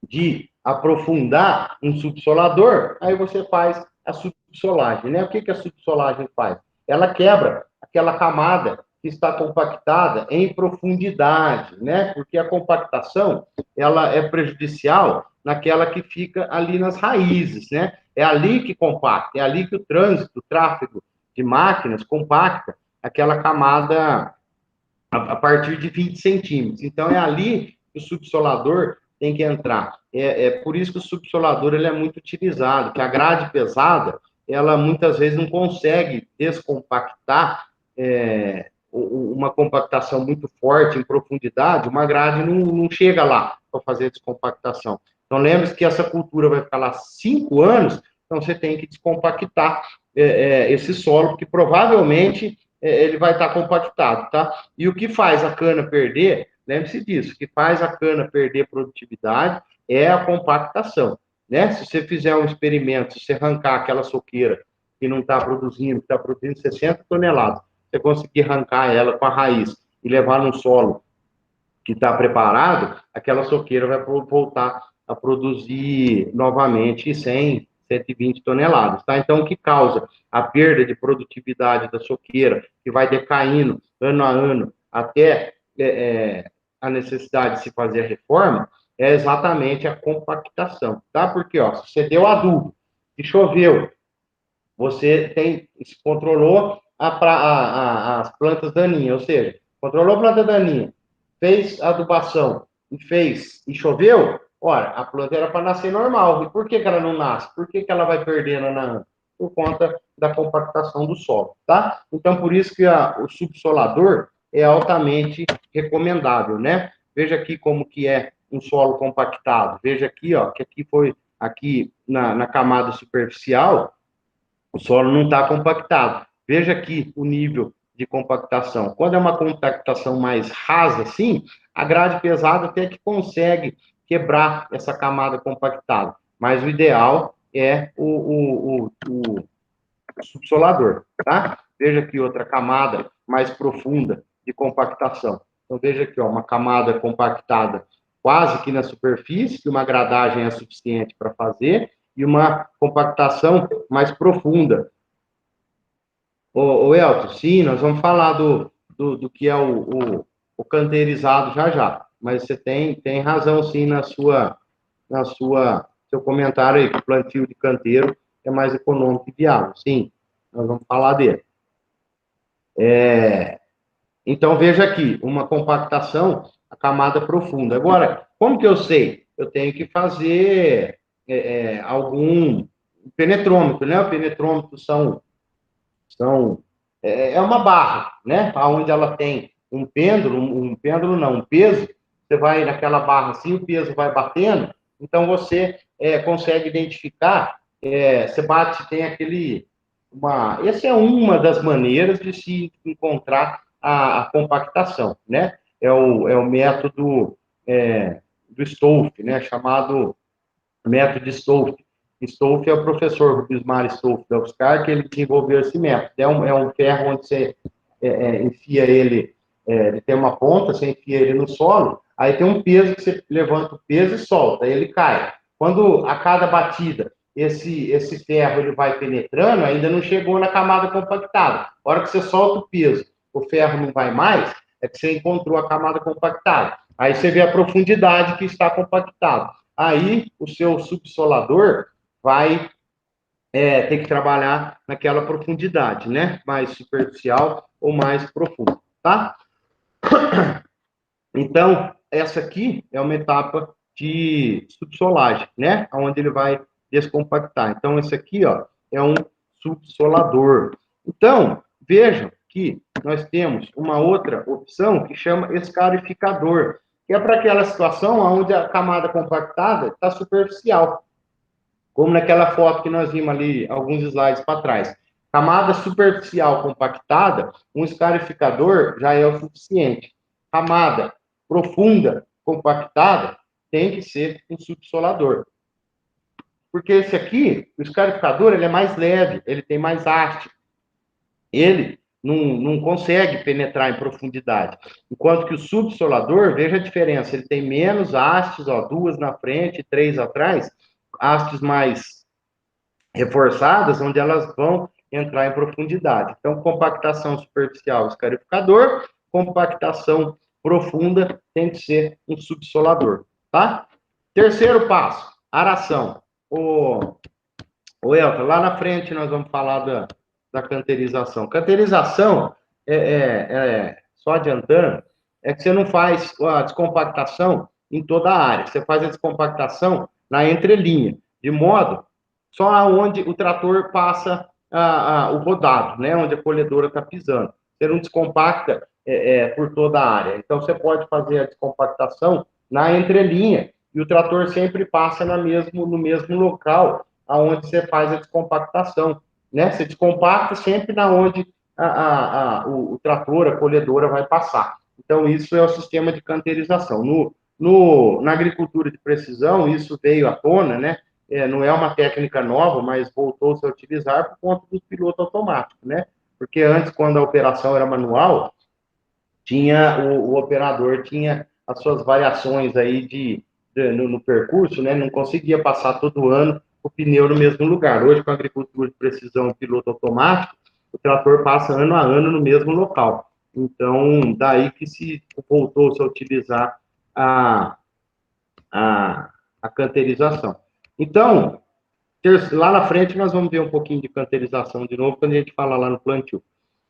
de aprofundar um subsolador, aí você faz a subsolagem, né? O que a subsolagem faz? Ela quebra aquela camada que está compactada em profundidade, né? Porque a compactação, ela é prejudicial naquela que fica ali nas raízes, né? É ali que compacta, é ali que o trânsito, o tráfego de máquinas compacta aquela camada a partir de 20 centímetros. Então, é ali que o subsolador tem que entrar. É por isso que o subsolador ele é muito utilizado, que a grade pesada, ela muitas vezes não consegue descompactar uma compactação muito forte em profundidade, uma grade não chega lá para fazer descompactação. Então, lembre-se que essa cultura vai ficar lá 5 anos, então você tem que descompactar esse solo, porque provavelmente ele vai estar compactado, tá? E o que faz a cana perder, lembre-se disso, o que faz a cana perder produtividade é a compactação, né? Se você fizer um experimento, se você arrancar aquela soqueira que não está produzindo, que está produzindo 60 toneladas, você conseguir arrancar ela com a raiz e levar num solo que está preparado, aquela soqueira vai voltar a produzir novamente 100, 120 toneladas, tá? Então, o que causa a perda de produtividade da soqueira, que vai decaindo ano a ano, até a necessidade de se fazer a reforma, é exatamente a compactação, tá? Porque, ó, se você deu adubo, se choveu, você se controlou as plantas daninhas, ou seja, controlou a planta daninha, fez adubação e choveu, ora, a planta era para nascer normal. E por que ela não nasce? Por que ela vai perdendo na por conta da compactação do solo, tá? Então, por isso que o subsolador é altamente recomendável, né? Veja aqui como que é um solo compactado. Veja aqui, ó, que aqui foi aqui na camada superficial, o solo não está compactado. Veja aqui o nível de compactação. Quando é uma compactação mais rasa, assim, a grade pesada até que consegue quebrar essa camada compactada. Mas o ideal é o subsolador, tá? Veja aqui outra camada mais profunda de compactação. Então, veja aqui, ó, uma camada compactada quase que na superfície, que uma gradagem é suficiente para fazer, e uma compactação mais profunda. Elton, sim, nós vamos falar do que é o canteirizado já já, mas você tem razão, sim, seu comentário aí, que o plantio de canteiro é mais econômico e viável. Sim, nós vamos falar dele. Então, veja aqui, uma compactação, a camada profunda. Agora, como que eu sei? Eu tenho que fazer algum penetrômetro, né? O penetrômetro é uma barra, né? Onde ela tem um pêndulo não, um peso, você vai naquela barra assim, o peso vai batendo, então você consegue identificar, você bate, tem essa é uma das maneiras de se encontrar a compactação, né? É o método do Stolf, né? Chamado método Stolf. Stolf é o professor Rubismar Stolf da UFSCar, que ele desenvolveu esse método. É um ferro onde você enfia ele tem uma ponta, você enfia ele no solo, aí tem um peso que você levanta o peso e solta, aí ele cai. Quando a cada batida esse ferro ele vai penetrando, ainda não chegou na camada compactada. A hora que você solta o peso, o ferro não vai mais, é que você encontrou a camada compactada. Aí você vê a profundidade que está compactado. Aí o seu subsolador vai ter que trabalhar naquela profundidade, né? Mais superficial ou mais profunda, tá? Então, essa aqui é uma etapa de subsolagem, né? Onde ele vai descompactar. Então, esse aqui, ó, é um subsolador. Então, vejam que nós temos uma outra opção que chama escarificador, que é para aquela situação onde a camada compactada está superficial, como naquela foto que nós vimos ali, alguns slides para trás. Camada superficial compactada, um escarificador já é o suficiente. Camada profunda compactada, tem que ser um subsolador. Porque esse aqui, o escarificador, ele é mais leve, ele tem mais haste. Ele não consegue penetrar em profundidade. Enquanto que o subsolador, veja a diferença, ele tem menos hastes, ó, 2 na frente, 3 atrás, hastes mais reforçadas, onde elas vão entrar em profundidade. Então, compactação superficial, escarificador, compactação profunda tem que ser um subsolador, tá? Terceiro passo, aração. O Elton, lá na frente nós vamos falar da canterização. Canterização, só adiantando, é que você não faz a descompactação em toda a área, você faz a descompactação na entrelinha, de modo só onde o trator passa o rodado, né, onde a colhedora está pisando. Você não descompacta por toda a área. Então, você pode fazer a descompactação na entrelinha e o trator sempre passa no mesmo local aonde você faz a descompactação, né? Você descompacta sempre na onde o trator, a colhedora vai passar. Então, isso é o sistema de canterização. Na agricultura de precisão, isso veio à tona, né? Não é uma técnica nova, mas voltou-se a utilizar por conta do piloto automático, né? Porque antes, quando a operação era manual, o operador tinha as suas variações aí no percurso, né? Não conseguia passar todo ano o pneu no mesmo lugar. Hoje, com a agricultura de precisão piloto automático, o trator passa ano a ano no mesmo local. Então, daí que se voltou-se a utilizar a, a canterização. Então, lá na frente nós vamos ver um pouquinho de canterização de novo, quando a gente fala lá no plantio.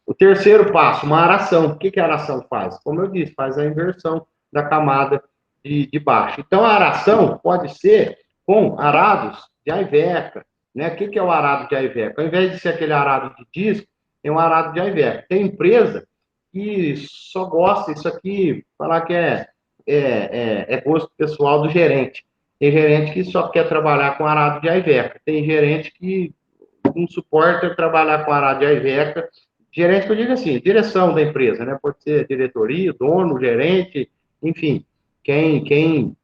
O terceiro passo, uma aração. O que a aração faz? Como eu disse, faz a inversão da camada de baixo. Então, a aração pode ser com arados de aiveca, né? O que é o arado de aiveca? Ao invés de ser aquele arado de disco, é um arado de aiveca. Tem empresa que só gosta, isso aqui, falar que é gosto pessoal do gerente. Tem gerente que só quer trabalhar com arado de aiveca. Tem gerente que não suporta trabalhar com arado de aiveca. Gerente que eu digo assim, direção da empresa, né? Pode ser diretoria, dono, gerente, enfim, quem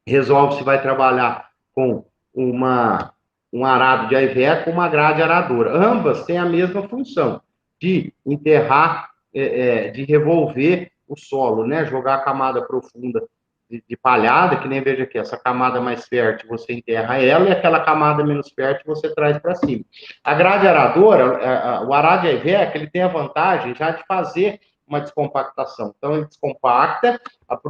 resolve se vai trabalhar com um arado de aiveca ou uma grade aradora. Ambas têm a mesma função, de enterrar, de revolver o solo, né? Jogar a camada profunda de palhada, que nem veja aqui, essa camada mais fértil você enterra ela e aquela camada menos fértil você traz para cima. A grade aradora, o arado de aiveca, ele tem a vantagem já de fazer uma descompactação. Então, ele descompacta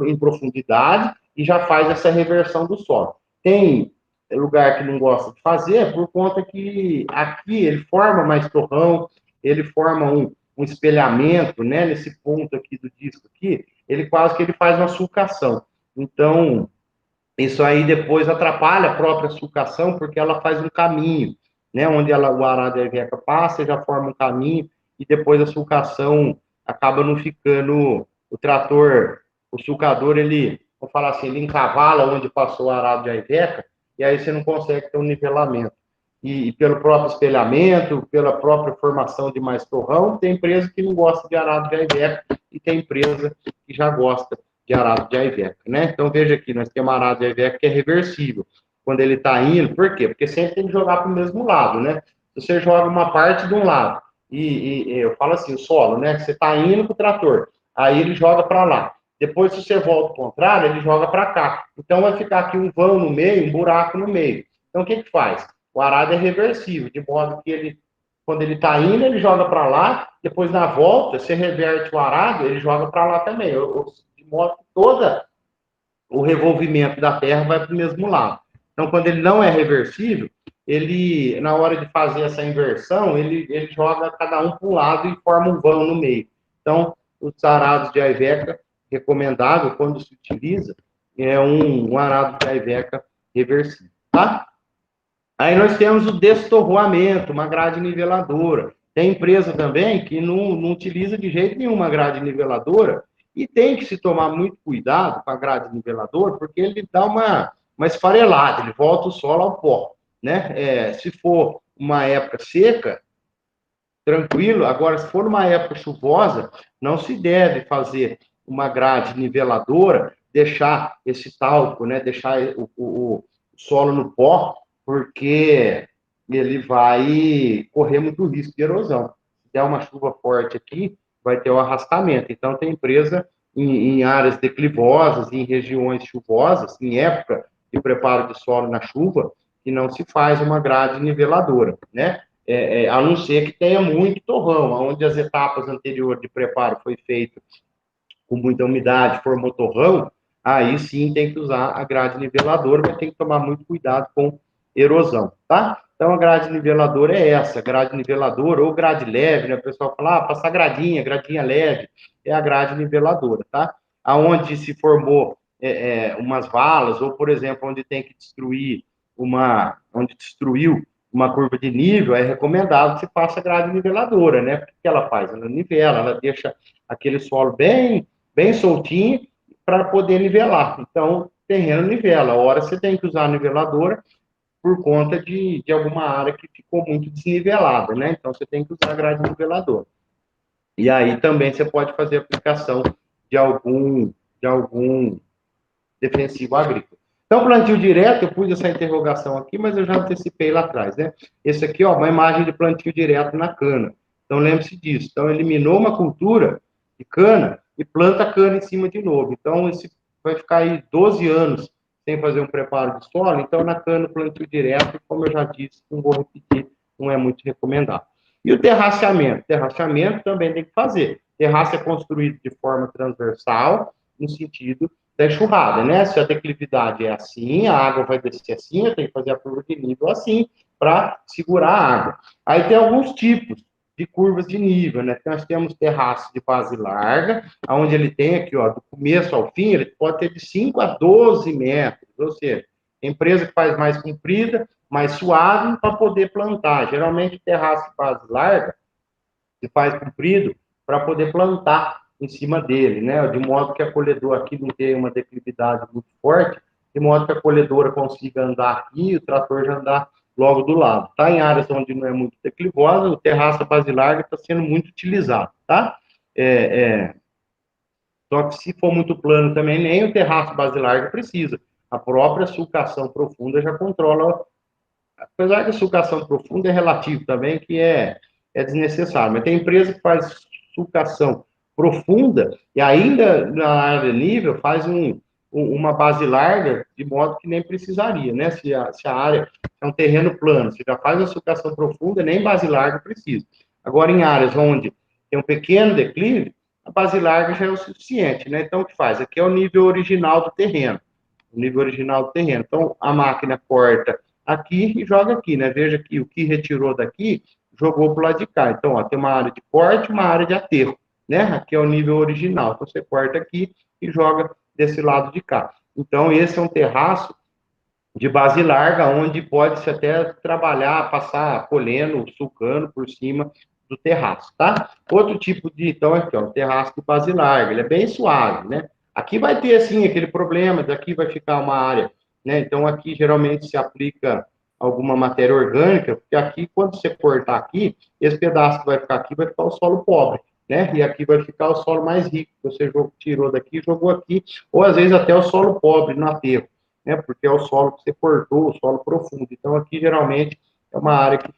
em profundidade e já faz essa reversão do solo. Tem lugar que não gosta de fazer por conta que aqui ele forma mais torrão, ele forma um espelhamento, né, nesse ponto aqui do disco aqui, ele quase que ele faz uma sulcação. Então, isso aí depois atrapalha a própria sulcação, porque ela faz um caminho, né, onde o arado de aiveca passa, já forma um caminho, e depois a sulcação acaba não ficando, o trator, o sulcador, ele, vamos falar assim, ele encavala onde passou o arado de aiveca, e aí você não consegue ter um nivelamento. E pelo próprio espelhamento, pela própria formação de mais torrão, tem empresa que não gosta de arado de aiveca, e tem empresa que já gosta de arado de aiveca, né? Então, veja aqui, nós temos arado de aiveca que é reversível. Quando ele está indo, por quê? Porque sempre tem que jogar para o mesmo lado, né? Se você joga uma parte de um lado, e eu falo assim, o solo, né? Você está indo com o trator, aí ele joga para lá. Depois, se você volta ao contrário, ele joga para cá. Então, vai ficar aqui um vão no meio, um buraco no meio. Então, o que faz? O arado é reversível, de modo que ele, quando ele está indo, ele joga para lá, depois na volta, você reverte o arado, ele joga para lá também. De modo que todo o revolvimento da Terra vai para o mesmo lado. Então, quando ele não é reversível, ele, na hora de fazer essa inversão, ele joga cada um para um lado e forma um vão no meio. Então, os arados de Aiveca, recomendável quando se utiliza, é um arado de Aiveca reversível, tá? Aí nós temos o destorroamento, uma grade niveladora. Tem empresa também que não utiliza de jeito nenhum uma grade niveladora e tem que se tomar muito cuidado com a grade niveladora, porque ele dá uma esfarelada, ele volta o solo ao pó, né? Se for uma época seca, tranquilo. Agora, se for numa época chuvosa, não se deve fazer uma grade niveladora, deixar esse talco, né? Deixar o solo no pó, porque ele vai correr muito risco de erosão. Se der uma chuva forte aqui, vai ter o arrastamento. Então, tem empresa em áreas declivosas, em regiões chuvosas, em época de preparo de solo na chuva, que não se faz uma grade niveladora, né? A não ser que tenha muito torrão, onde as etapas anteriores de preparo foi feito com muita umidade, formou torrão, aí sim tem que usar a grade niveladora, mas tem que tomar muito cuidado com erosão, tá? Então, a grade niveladora é essa, grade niveladora ou grade leve, né? O pessoal fala, passar gradinha leve, é a grade niveladora, tá? Aonde se formou umas valas, ou, por exemplo, onde tem que destruir onde destruiu uma curva de nível, é recomendável que se faça grade niveladora, né? O que ela faz? Ela nivela, ela deixa aquele solo bem soltinho para poder nivelar. Então, terreno nivela. A hora você tem que usar a niveladora por conta de alguma área que ficou muito desnivelada, né? Então, você tem que usar a grade niveladora. E aí também você pode fazer a aplicação de algum defensivo agrícola. Então, plantio direto, eu pus essa interrogação aqui, mas eu já antecipei lá atrás, né? Esse aqui, ó, uma imagem de plantio direto na cana. Então, lembre-se disso. Então, eliminou uma cultura de cana e planta a cana em cima de novo. Então, esse vai ficar aí 12 anos sem fazer um preparo de solo. Então, na cana, plantio direto, como eu já disse, não vou repetir, não é muito recomendável. E o terraceamento? Terraceamento também tem que fazer. Terraço é construído de forma transversal, no sentido da enxurrada, né? Se a declividade é assim, a água vai descer assim, eu tenho que fazer a curva de nível assim, para segurar a água. Aí tem alguns tipos de curvas de nível, né? Nós temos terraço de base larga, onde ele tem aqui, ó, do começo ao fim, ele pode ter de 5 a 12 metros, ou seja, empresa que faz mais comprida, mais suave, para poder plantar. Geralmente, terraço de base larga, se faz comprido, para poder plantar em cima dele, né? De modo que a colhedora aqui não tenha uma declividade muito forte, de modo que a colhedora consiga andar aqui e o trator já andar logo do lado. Tá? Em áreas onde não é muito declivosa, o terraço base larga está sendo muito utilizado, tá? Só que se for muito plano também, nem o terraço base larga precisa. A própria sulcação profunda já controla. Apesar que a sulcação profunda é relativo também, que é desnecessário. Mas tem empresa que faz sulcação profunda e ainda na área nível faz uma base larga, de modo que nem precisaria, né? Se a área é um terreno plano, se já faz a sulcação profunda, nem base larga precisa. Agora, em áreas onde tem um pequeno declive, a base larga já é o suficiente, né? Então, o que faz? Aqui é o nível original do terreno. O nível original do terreno. Então, a máquina corta aqui e joga aqui, né? Veja que o que retirou daqui, jogou para o lado de cá. Então, ó, tem uma área de corte, uma área de aterro, né? Aqui é o nível original. Então, você corta aqui e joga desse lado de cá. Então, esse é um terraço de base larga, onde pode-se até trabalhar, passar colhendo, sulcando por cima do terraço, tá? Outro tipo de, então, aqui, ó, o terraço de base larga, ele é bem suave, né? Aqui vai ter, assim, aquele problema, daqui vai ficar uma área, né? Então, aqui, geralmente, se aplica alguma matéria orgânica, porque aqui, quando você cortar aqui, esse pedaço que vai ficar o solo pobre, né? E aqui vai ficar o solo mais rico, que você tirou daqui, jogou aqui, ou às vezes até o solo pobre no aterro, né? Porque é o solo que você cortou, o solo profundo. Então, aqui, geralmente, é uma área que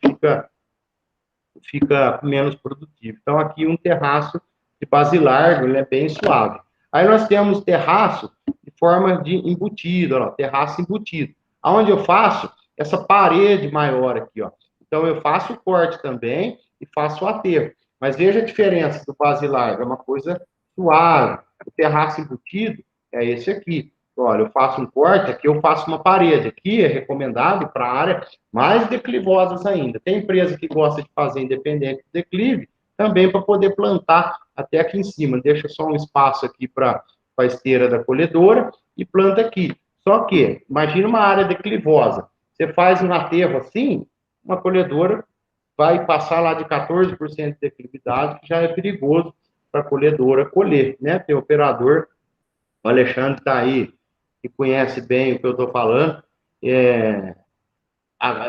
fica menos produtivo. Então, aqui, um terraço de base larga, ele é bem suave. Aí, nós temos terraço de forma de embutido, ó, terraço embutido. Aonde eu faço essa parede maior aqui, ó. Então, eu faço o corte também e faço o aterro. Mas veja a diferença do base larga, é uma coisa suave. O terraço embutido é esse aqui. Olha, eu faço um corte, aqui eu faço uma parede. Aqui é recomendado para áreas mais declivosas ainda. Tem empresa que gosta de fazer independente do declive, também para poder plantar até aqui em cima. Deixa só um espaço aqui para a esteira da colhedora e planta aqui. Só que, imagina uma área declivosa. Você faz um aterro assim, uma colhedora vai passar lá de 14% de declividade, que já é perigoso para a colhedora colher, né? Tem operador, o Alexandre está aí, que conhece bem o que eu estou falando,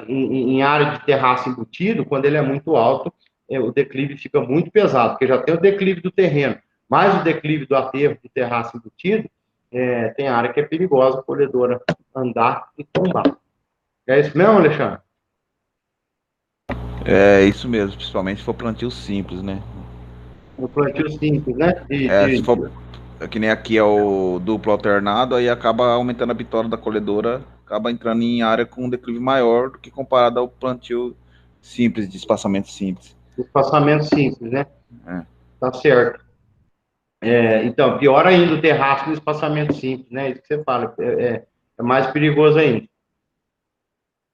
em área de terraço embutido, quando ele é muito alto, o declive fica muito pesado, porque já tem o declive do terreno, mais o declive do aterro do terraço embutido, tem área que é perigosa a colhedora andar e tombar. É isso mesmo, Alexandre? É isso mesmo, principalmente se for plantio simples, né? O plantio simples, né? Se for que nem aqui é o duplo alternado, aí acaba aumentando a bitola da colhedora, acaba entrando em área com um declive maior do que comparado ao plantio simples, de espaçamento simples. espaçamento simples, né? É. Tá certo. Então, pior ainda o terraço no espaçamento simples, né? Isso que você fala, é mais perigoso ainda.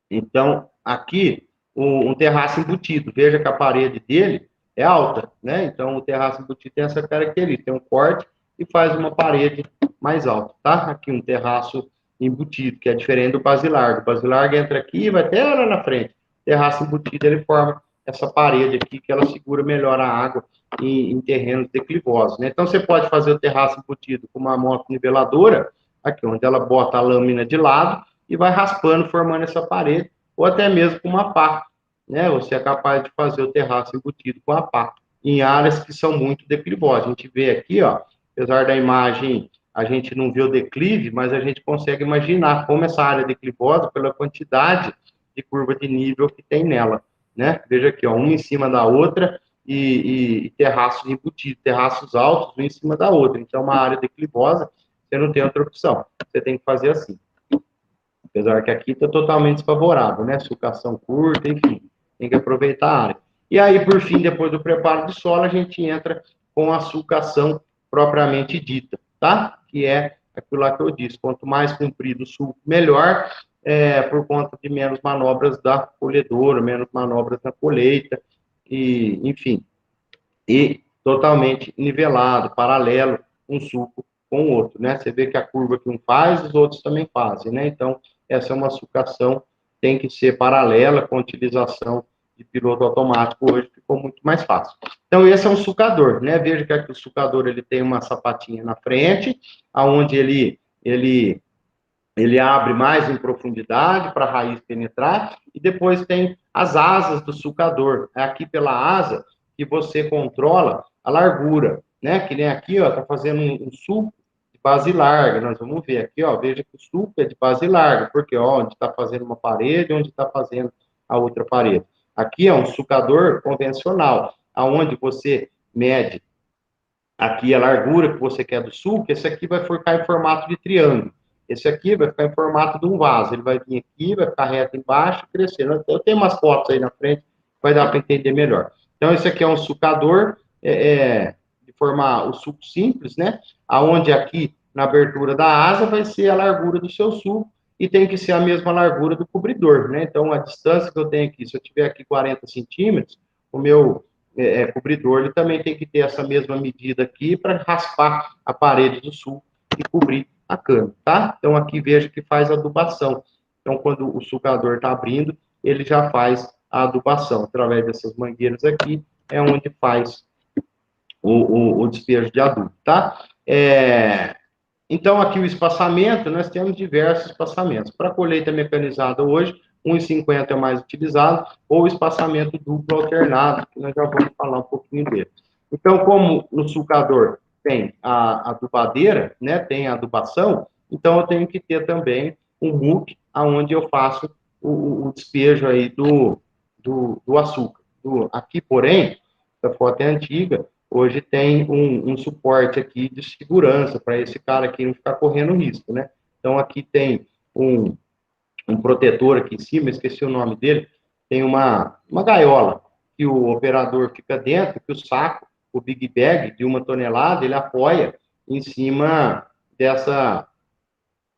Então, aqui, um terraço embutido, veja que a parede dele é alta, né? Então, o terraço embutido tem essa característica, tem um corte e faz uma parede mais alta, tá? Aqui um terraço embutido, que é diferente do basilargo. O basilargo entra aqui e vai até lá na frente. O terraço embutido, ele forma essa parede aqui, que ela segura melhor a água em terrenos declivosos, né? Então, você pode fazer o terraço embutido com uma moto niveladora, aqui onde ela bota a lâmina de lado, e vai raspando, formando essa parede, ou até mesmo com uma pá, né? Você é capaz de fazer o terraço embutido com a pá, em áreas que são muito declivosas. A gente vê aqui, ó, apesar da imagem, a gente não vê o declive, mas a gente consegue imaginar como essa área é declivosa pela quantidade de curva de nível que tem nela, né? Veja aqui, ó, uma em cima da outra e terraços embutidos, terraços altos, um em cima da outra. Então, uma área declivosa, você não tem outra opção. Você tem que fazer assim. Apesar que aqui está totalmente desfavorável, né? Sucação curta, enfim, tem que aproveitar a área. E aí, por fim, depois do preparo de solo, a gente entra com a sucação propriamente dita, tá? Que é aquilo lá que eu disse, quanto mais comprido o sulco, melhor, por conta de menos manobras da colhedora, menos manobras na colheita, e, enfim, e totalmente nivelado, paralelo, um sulco com o outro, né? Você vê que a curva que um faz, os outros também fazem, né? Então, essa é uma sucação, tem que ser paralela com a utilização de piloto automático, hoje ficou muito mais fácil. Então, esse é um sucador, né? Veja que aqui o sucador, ele tem uma sapatinha na frente, aonde ele abre mais em profundidade para a raiz penetrar, e depois tem as asas do sucador. É aqui pela asa que você controla a largura, né? Que nem aqui, ó, tá fazendo um sulco de base larga. Nós vamos ver aqui, ó, veja que o sulco é de base larga, porque ó, onde está fazendo uma parede, onde está fazendo a outra parede. Aqui é um sucador convencional, aonde você mede aqui a largura que você quer do sulco, esse aqui vai ficar em formato de triângulo. Esse aqui vai ficar em formato de um vaso. Ele vai vir aqui, vai ficar reto embaixo e crescendo. Eu tenho umas fotos aí na frente, vai dar para entender melhor. Então, esse aqui é um sucador de formar o suco simples, né? Aonde aqui, na abertura da asa, vai ser a largura do seu suco e tem que ser a mesma largura do cobridor, né? Então, a distância que eu tenho aqui, se eu tiver aqui 40 centímetros, o meu cobridor, ele também tem que ter essa mesma medida aqui para raspar a parede do sulco e cobrir a cana, tá? Então, aqui veja que faz adubação. Então, quando o sucador está abrindo, ele já faz a adubação. Através dessas mangueiras aqui, é onde faz o despejo de adubo, tá? Então, aqui o espaçamento, nós temos diversos espaçamentos. Para colheita mecanizada hoje, 1,50 é o mais utilizado, ou espaçamento duplo alternado, que nós já vamos falar um pouquinho dele. Então, como no sulcador tem a adubadeira, né, tem a adubação, então eu tenho que ter também um muque, onde eu faço o despejo aí do açúcar. Aqui, porém, essa foto é antiga, hoje tem um suporte aqui de segurança para esse cara aqui não ficar correndo risco, né? Então, aqui tem um protetor aqui em cima, esqueci o nome dele, tem uma gaiola que o operador fica dentro, que o saco, o big bag de 1 tonelada, ele apoia em cima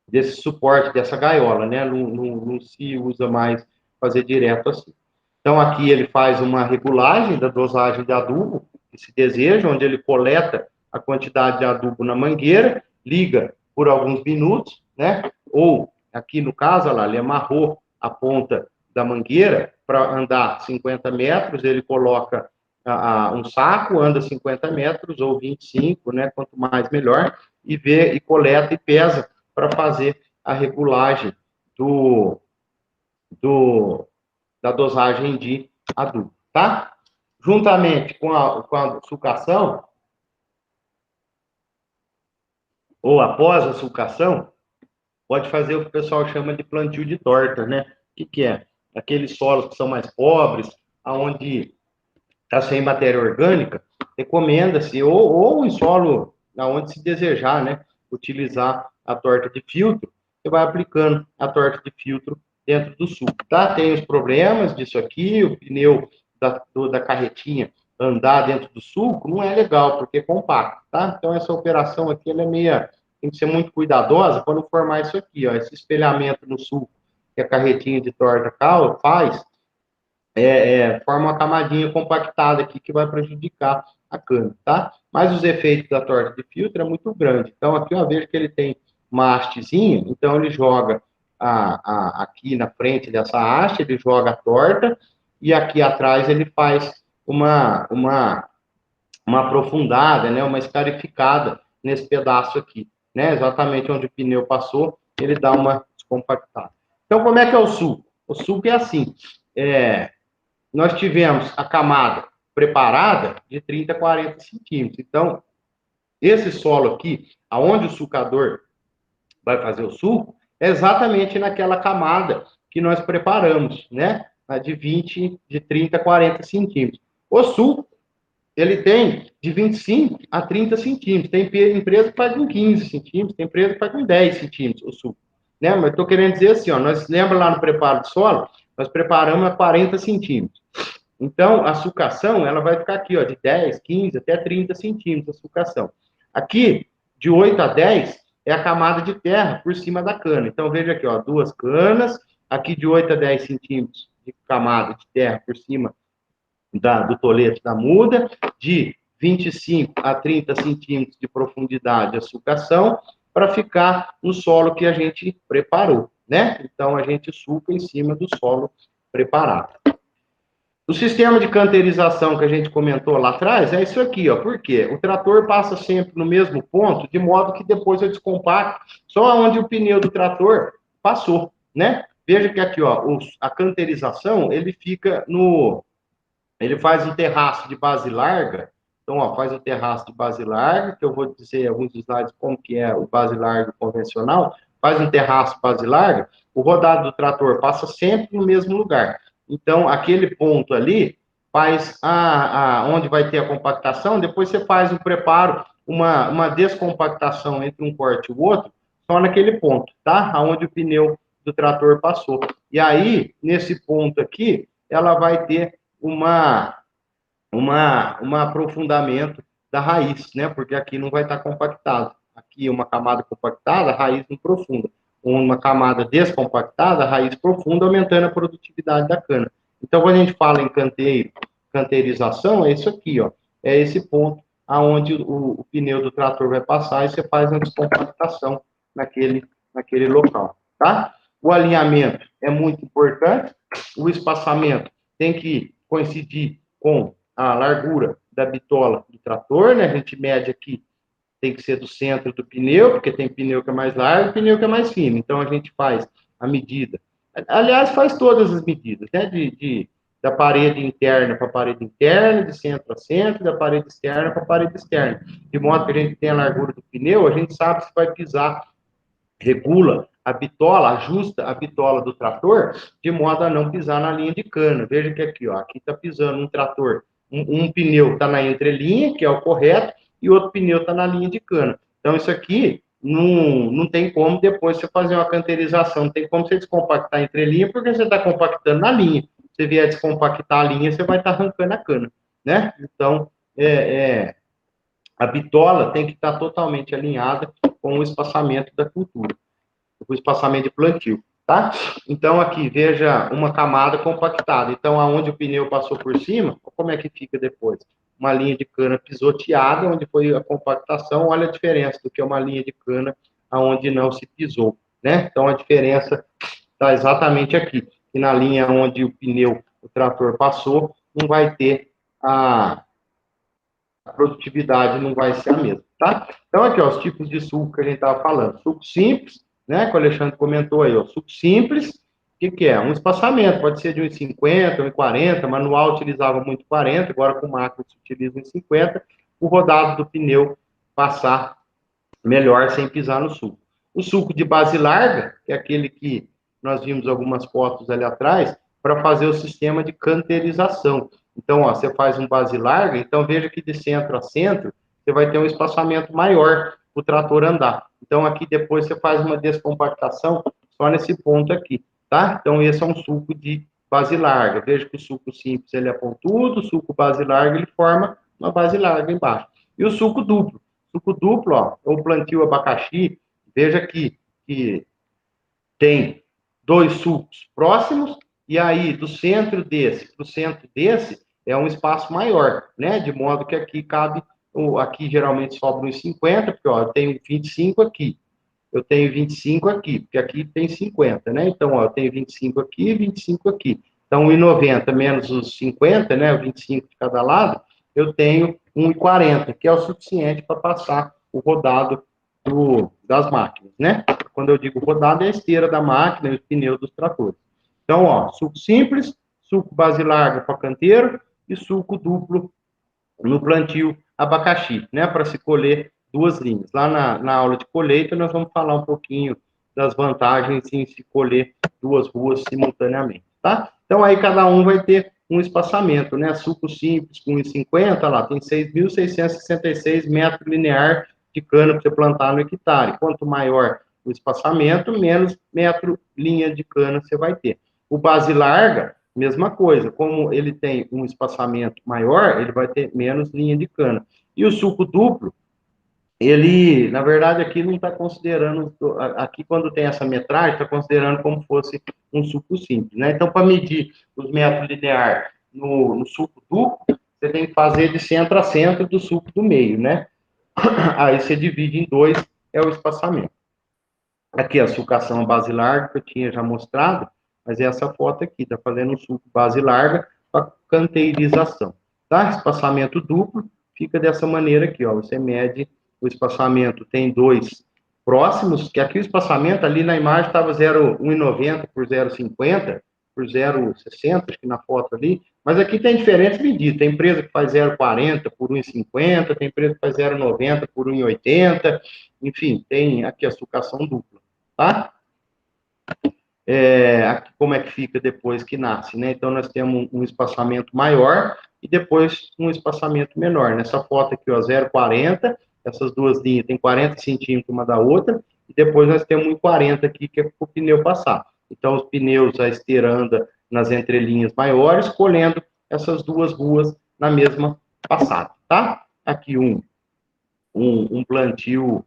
desse suporte, dessa gaiola, né? Não se usa mais fazer direto assim. Então, aqui ele faz uma regulagem da dosagem de adubo que se deseja, onde ele coleta a quantidade de adubo na mangueira, liga por alguns minutos, né? Ou, aqui no caso, olha lá, ele amarrou a ponta da mangueira para andar 50 metros, ele coloca um saco, anda 50 metros ou 25, né? Quanto mais, melhor, e vê, e coleta e pesa para fazer a regulagem da dosagem de adubo, tá? Juntamente com a sulcação, ou após a sulcação, pode fazer o que o pessoal chama de plantio de torta, né? O que é? Aqueles solos que são mais pobres, aonde está sem matéria orgânica, recomenda-se, ou em solo, aonde se desejar, né? Utilizar a torta de filtro, você vai aplicando a torta de filtro dentro do suco, tá? Tem os problemas disso aqui, o pneu da carretinha andar dentro do suco não é legal, porque é compacto, tá? Então, essa operação aqui, ela é meia, tem que ser muito cuidadosa para não formar isso aqui, ó, esse espelhamento no suco que a carretinha de torta faz, forma uma camadinha compactada aqui que vai prejudicar a cana, tá? Mas os efeitos da torta de filtro é muito grande. Então, aqui eu vejo que ele tem uma hastezinha, então ele joga aqui na frente dessa haste, ele joga a torta, e aqui atrás ele faz uma aprofundada, né, uma escarificada nesse pedaço aqui, né, exatamente onde o pneu passou, ele dá uma descompactada. Então, como é que é o suco? O suco é assim, nós tivemos a camada preparada de 30 a 40 centímetros. Então, esse solo aqui, aonde o sucador vai fazer o suco, é exatamente naquela camada que nós preparamos, né? De 30 a 40 centímetros. O suco, ele tem de 25 a 30 centímetros. Tem empresa que faz com 15 centímetros, tem empresa que faz com 10 centímetros o suco. Né? Mas estou querendo dizer assim, ó, nós lembra lá no preparo de solo, nós preparamos a 40 centímetros. Então, a sucação, ela vai ficar aqui, ó, de 10, 15 até 30 centímetros a sucação. Aqui, de 8 a 10, é a camada de terra por cima da cana. Então, veja aqui, ó, duas canas, aqui de 8 a 10 centímetros de camada de terra por cima do tolete da muda, de 25 a 30 centímetros de profundidade a sucação, para ficar no solo que a gente preparou, né? Então, a gente suca em cima do solo preparado. O sistema de canterização que a gente comentou lá atrás é isso aqui, ó. Por quê? O trator passa sempre no mesmo ponto, de modo que depois eu descompacto só onde o pneu do trator passou, né? Veja que aqui, ó, a canterização, ele fica ele faz um terraço de base larga. Então, ó, faz o terraço de base larga, que eu vou dizer alguns slides como que é o base largo convencional. Faz um terraço base larga, o rodado do trator passa sempre no mesmo lugar. Então, aquele ponto ali faz onde vai ter a compactação, depois você faz um preparo, uma descompactação entre um corte e o outro, só naquele ponto, tá? Aonde o pneu do trator passou. E aí, nesse ponto aqui, ela vai ter um aprofundamento da raiz, né? Porque aqui não vai estar compactado. Aqui uma camada compactada, a raiz não profunda. Uma camada descompactada, a raiz profunda, aumentando a produtividade da cana. Então, quando a gente fala em canteirização, é isso aqui, ó. É esse ponto aonde o pneu do trator vai passar e você faz uma descompactação naquele local, tá? O alinhamento é muito importante, o espaçamento tem que coincidir com a largura da bitola do trator, né? A gente mede aqui, tem que ser do centro do pneu, porque tem pneu que é mais largo e pneu que é mais fino. Então, a gente faz a medida. Aliás, faz todas as medidas, né? Da parede interna para parede interna, de centro a centro, da parede externa para parede externa. De modo que a gente tem a largura do pneu, a gente sabe se vai pisar, regula a bitola, ajusta a bitola do trator, de modo a não pisar na linha de cana. Veja que aqui, ó, aqui está pisando um trator, um pneu está na entrelinha, que é o correto, e outro pneu está na linha de cana. Então, isso aqui não tem como depois você fazer uma canterização, não tem como você descompactar a entrelinha, porque você está compactando na linha. Se você vier descompactar a linha, você vai estar arrancando a cana, né? Então, a bitola tem que estar totalmente alinhada com o espaçamento da cultura, com o espaçamento de plantio, tá? Então, aqui, veja uma camada compactada. Então, aonde o pneu passou por cima, como é que fica depois? Uma linha de cana pisoteada, onde foi a compactação, olha a diferença do que uma linha de cana aonde não se pisou, né? Então, a diferença está exatamente aqui. E na linha onde o pneu, o trator passou, não vai ter a produtividade, não vai ser a mesma, tá? Então, aqui, ó, os tipos de suco que a gente estava falando. Suco simples, né, que o Alexandre comentou aí, ó, suco simples, o que é? Um espaçamento, pode ser de 1,50, 1,40, manual utilizava muito 40, agora com máquina se utiliza 1,50, o rodado do pneu passar melhor sem pisar no suco. O suco de base larga, que é aquele que nós vimos algumas fotos ali atrás, para fazer o sistema de canterização. Então, ó, você faz um base larga, então veja que de centro a centro, você vai ter um espaçamento maior para o trator andar. Então, aqui depois você faz uma descompactação só nesse ponto aqui, tá? Então, esse é um suco de base larga. Veja que o suco simples ele é pontudo, o suco base larga ele forma uma base larga embaixo. E o suco duplo? Suco duplo, ó, é o plantio abacaxi. Veja que tem dois sucos próximos, e aí do centro desse para o centro desse é um espaço maior, né? De modo que aqui cabe, aqui geralmente sobra uns 50, porque ó, eu tenho 25 aqui, eu tenho 25 aqui, porque aqui tem 50, né? Então, ó, eu tenho 25 aqui e 25 aqui. Então, 1,90 menos os 50, né? O 25 de cada lado, eu tenho 1,40, que é o suficiente para passar o rodado das máquinas, né? Quando eu digo rodado, é a esteira da máquina e os pneus dos tratores. Então, ó, suco simples, suco base larga para canteiro e suco duplo no plantio abacaxi, né? Para se colher duas linhas. Lá na aula de colheita, nós vamos falar um pouquinho das vantagens em se colher duas ruas simultaneamente, tá? Então, aí cada um vai ter um espaçamento, né? Suco simples com 1,50, lá, tem 6.666 metros linear de cana para você plantar no hectare. Quanto maior o espaçamento, menos metro linha de cana você vai ter. O base larga, mesma coisa, como ele tem um espaçamento maior, ele vai ter menos linha de cana. E o suco duplo, ele, na verdade, aqui não está considerando, aqui quando tem essa metragem, está considerando como fosse um suco simples, né? Então, para medir os metros lineares no suco duplo, você tem que fazer de centro a centro do suco do meio, né? Aí você divide em dois, é o espaçamento. Aqui a sucação base larga, que eu tinha já mostrado, mas é essa foto aqui, está fazendo um suco base larga para canteirização. Tá? Espaçamento duplo, fica dessa maneira aqui, ó. Você mede o espaçamento, tem dois próximos, que aqui o espaçamento ali na imagem estava 1,90 por 0,50, por 0,60, acho que na foto ali, mas aqui tem diferentes medidas. Tem empresa que faz 0,40 por 1,50, tem empresa que faz 0,90 por 1,80, enfim, tem aqui a sucação dupla, tá? Aqui como é que fica depois que nasce, né? Então, nós temos um espaçamento maior e depois um espaçamento menor. Nessa foto aqui, ó, 0,40, essas duas linhas tem 40 centímetros uma da outra, e depois nós temos 1,40 aqui, que é para o pneu passar. Então, os pneus, a esteira anda nas entrelinhas maiores, colhendo essas duas ruas na mesma passada, tá? Aqui um plantio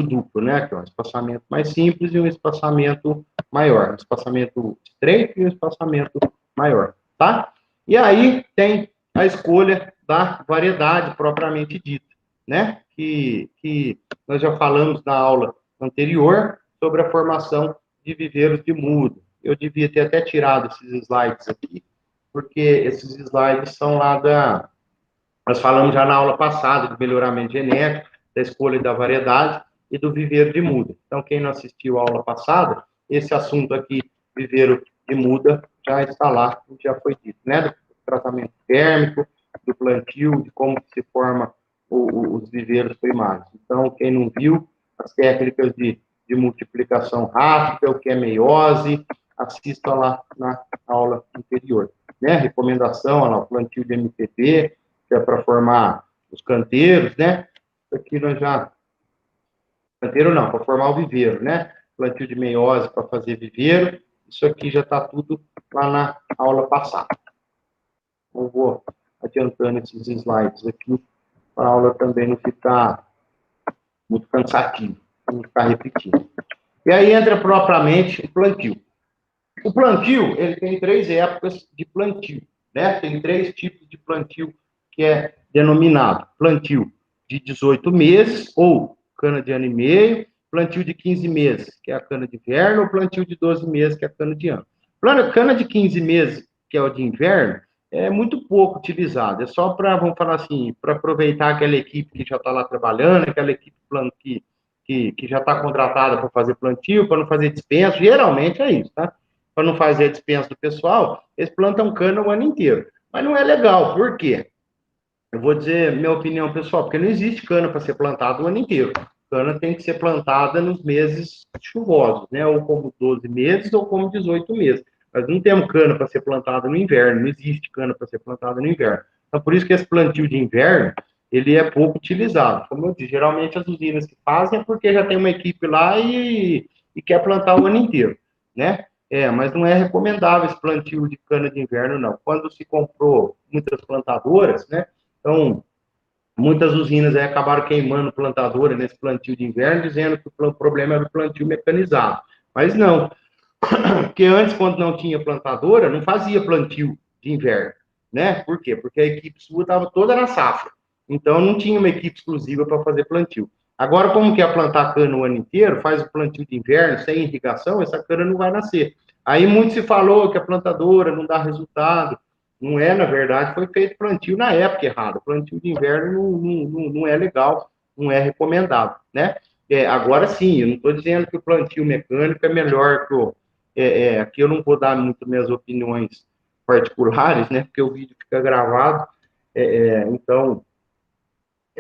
duplo, né? Que é um espaçamento mais simples e um espaçamento maior, um espaçamento estreito e um espaçamento maior, tá? E aí tem a escolha da variedade propriamente dita, né? Que nós já falamos na aula anterior sobre a formação de viveiros de muda. Eu devia ter até tirado esses slides aqui, porque esses slides são lá nós falamos já na aula passada do melhoramento genético, da escolha da variedade e do viveiro de muda. Então, quem não assistiu à aula passada, esse assunto aqui, viveiro de muda, já está lá, já foi dito, né? Do tratamento térmico, do plantio, de como se forma os viveiros primários. Então, quem não viu, as técnicas de multiplicação rápida, o que é meiose, assista lá na aula anterior. Né? Recomendação, lá, o plantio de MPP, que é para formar os canteiros, né? Isso aqui nós já... Canteiro não, para formar o viveiro, né? Plantio de meiose para fazer viveiro. Isso aqui já está tudo lá na aula passada. Eu vou adiantando esses slides aqui, para a aula também não ficar muito cansativa, não ficar repetindo. E aí entra propriamente o plantio. O plantio, ele tem 3 épocas de plantio, né? Tem 3 tipos de plantio que é denominado plantio de 18 meses, ou cana de ano e meio, plantio de 15 meses, que é a cana de inverno, ou plantio de 12 meses, que é a cana de ano. Cana de 15 meses, que é o de inverno, é muito pouco utilizado. É só para, vamos falar assim, para aproveitar aquela equipe que já está lá trabalhando, aquela equipe que já está contratada para fazer plantio, para não fazer dispensa. Geralmente é isso, tá? Para não fazer a dispensa do pessoal, eles plantam cana o ano inteiro. Mas não é legal, por quê? Eu vou dizer minha opinião pessoal, porque não existe cana para ser plantada o ano inteiro. Cana tem que ser plantada nos meses chuvosos, né? Ou como 12 meses ou como 18 meses. Mas não temos cana para ser plantada no inverno, não existe cana para ser plantada no inverno. Então, por isso que esse plantio de inverno, ele é pouco utilizado. Como eu disse, geralmente as usinas que fazem é porque já tem uma equipe lá e quer plantar o ano inteiro, né? Mas não é recomendável esse plantio de cana de inverno, não. Quando se comprou muitas plantadoras, né? Então, muitas usinas aí acabaram queimando plantadora nesse plantio de inverno, dizendo que o problema era o plantio mecanizado. Mas não, porque antes, quando não tinha plantadora, não fazia plantio de inverno, né? Por quê? Porque a equipe sua estava toda na safra. Então, não tinha uma equipe exclusiva para fazer plantio. Agora, como que é plantar cana o ano inteiro, faz o plantio de inverno sem irrigação, essa cana não vai nascer. Aí muito se falou que a plantadora não dá resultado. Não é, na verdade, foi feito plantio na época errada. Plantio de inverno não é legal, não é recomendável, né? Agora sim, eu não estou dizendo que o plantio mecânico é melhor que o. Aqui eu não vou dar muito minhas opiniões particulares, né? Porque o vídeo fica gravado. Então,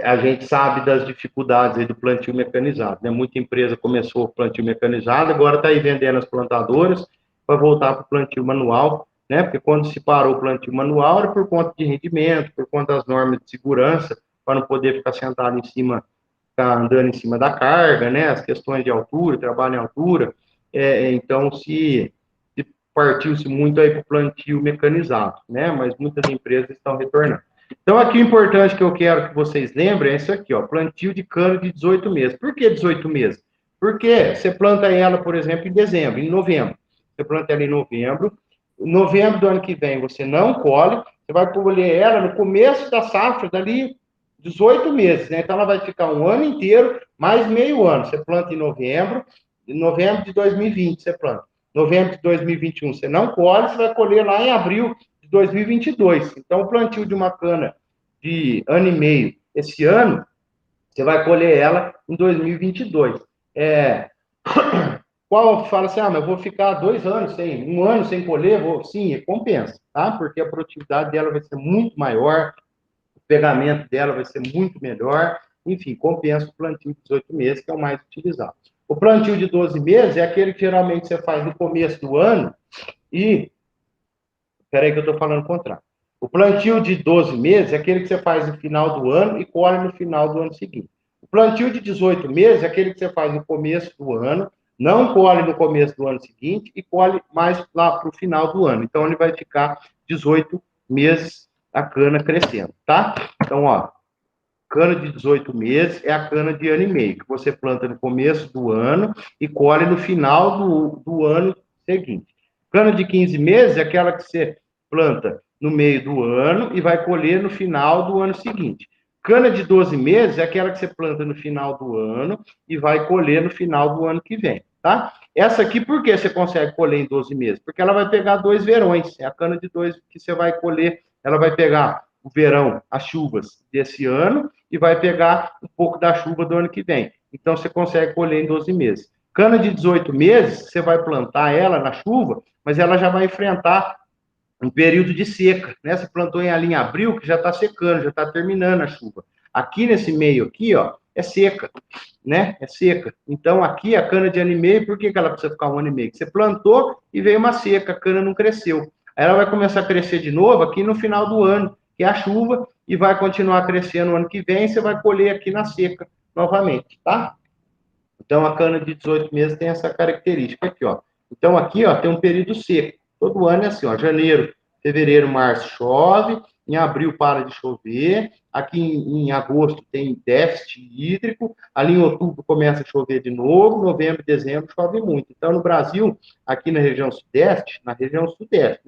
a gente sabe das dificuldades aí do plantio mecanizado, né? Muita empresa começou o plantio mecanizado, agora está aí vendendo as plantadoras para voltar para o plantio manual, né? Porque quando se parou o plantio manual era por conta de rendimento, por conta das normas de segurança, para não poder ficar sentado em cima, ficar andando em cima da carga, né? As questões de altura, trabalho em altura. Então, se partiu-se muito aí para o plantio mecanizado, né? Mas muitas empresas estão retornando. Então, aqui o importante que eu quero que vocês lembrem é isso aqui, ó, plantio de cana de 18 meses. Por que 18 meses? Porque você planta ela, por exemplo, em dezembro, em novembro. Você planta ela em novembro do ano que vem você não colhe, você vai colher ela no começo da safra, dali 18 meses, né? Então, ela vai ficar um ano inteiro, mais meio ano. Você planta em novembro de 2020, você planta. Novembro de 2021, você não colhe, você vai colher lá em abril de 2022. Então, o plantio de uma cana de ano e meio esse ano, você vai colher ela em 2022. Qual fala assim, mas eu vou ficar 2 anos um ano sem colher? Sim, compensa, tá? Porque a produtividade dela vai ser muito maior, o pegamento dela vai ser muito melhor, enfim, compensa o plantio de 18 meses, que é o mais utilizado. O plantio de 12 meses é aquele que geralmente você faz no começo do ano e Espera aí que eu estou falando o contrário. O plantio de 12 meses é aquele que você faz no final do ano e colhe no final do ano seguinte. O plantio de 18 meses é aquele que você faz no começo do ano, não colhe no começo do ano seguinte e colhe mais lá para o final do ano. Então, ele vai ficar 18 meses a cana crescendo, tá? Então, ó, cana de 18 meses é a cana de ano e meio, que você planta no começo do ano e colhe no final do ano seguinte. Cana de 15 meses é aquela que você planta no meio do ano e vai colher no final do ano seguinte. Cana de 12 meses é aquela que você planta no final do ano e vai colher no final do ano que vem, tá? Essa aqui, por que você consegue colher em 12 meses? Porque ela vai pegar 2 verões. É a cana de 2 que você vai colher, ela vai pegar o verão, as chuvas desse ano, e vai pegar um pouco da chuva do ano que vem. Então, você consegue colher em 12 meses. Cana de 18 meses, você vai plantar ela na chuva, mas ela já vai enfrentar um período de seca, né? Você plantou em ali em abril, que já está secando, já está terminando a chuva. Aqui nesse meio aqui, ó, é seca, né? É seca. Então, aqui a cana de ano e meio, por que ela precisa ficar um ano e meio? Você plantou e veio uma seca, a cana não cresceu. Aí ela vai começar a crescer de novo aqui no final do ano, que é a chuva, e vai continuar crescendo no ano que vem, e você vai colher aqui na seca novamente, tá? Então, a cana de 18 meses tem essa característica aqui, ó. Então, aqui, ó, tem um período seco. Todo ano é assim, ó, janeiro, fevereiro, março chove, em abril para de chover, aqui em agosto tem déficit hídrico, ali em outubro começa a chover de novo, novembro e dezembro chove muito. Então, no Brasil, aqui na região sudeste, né,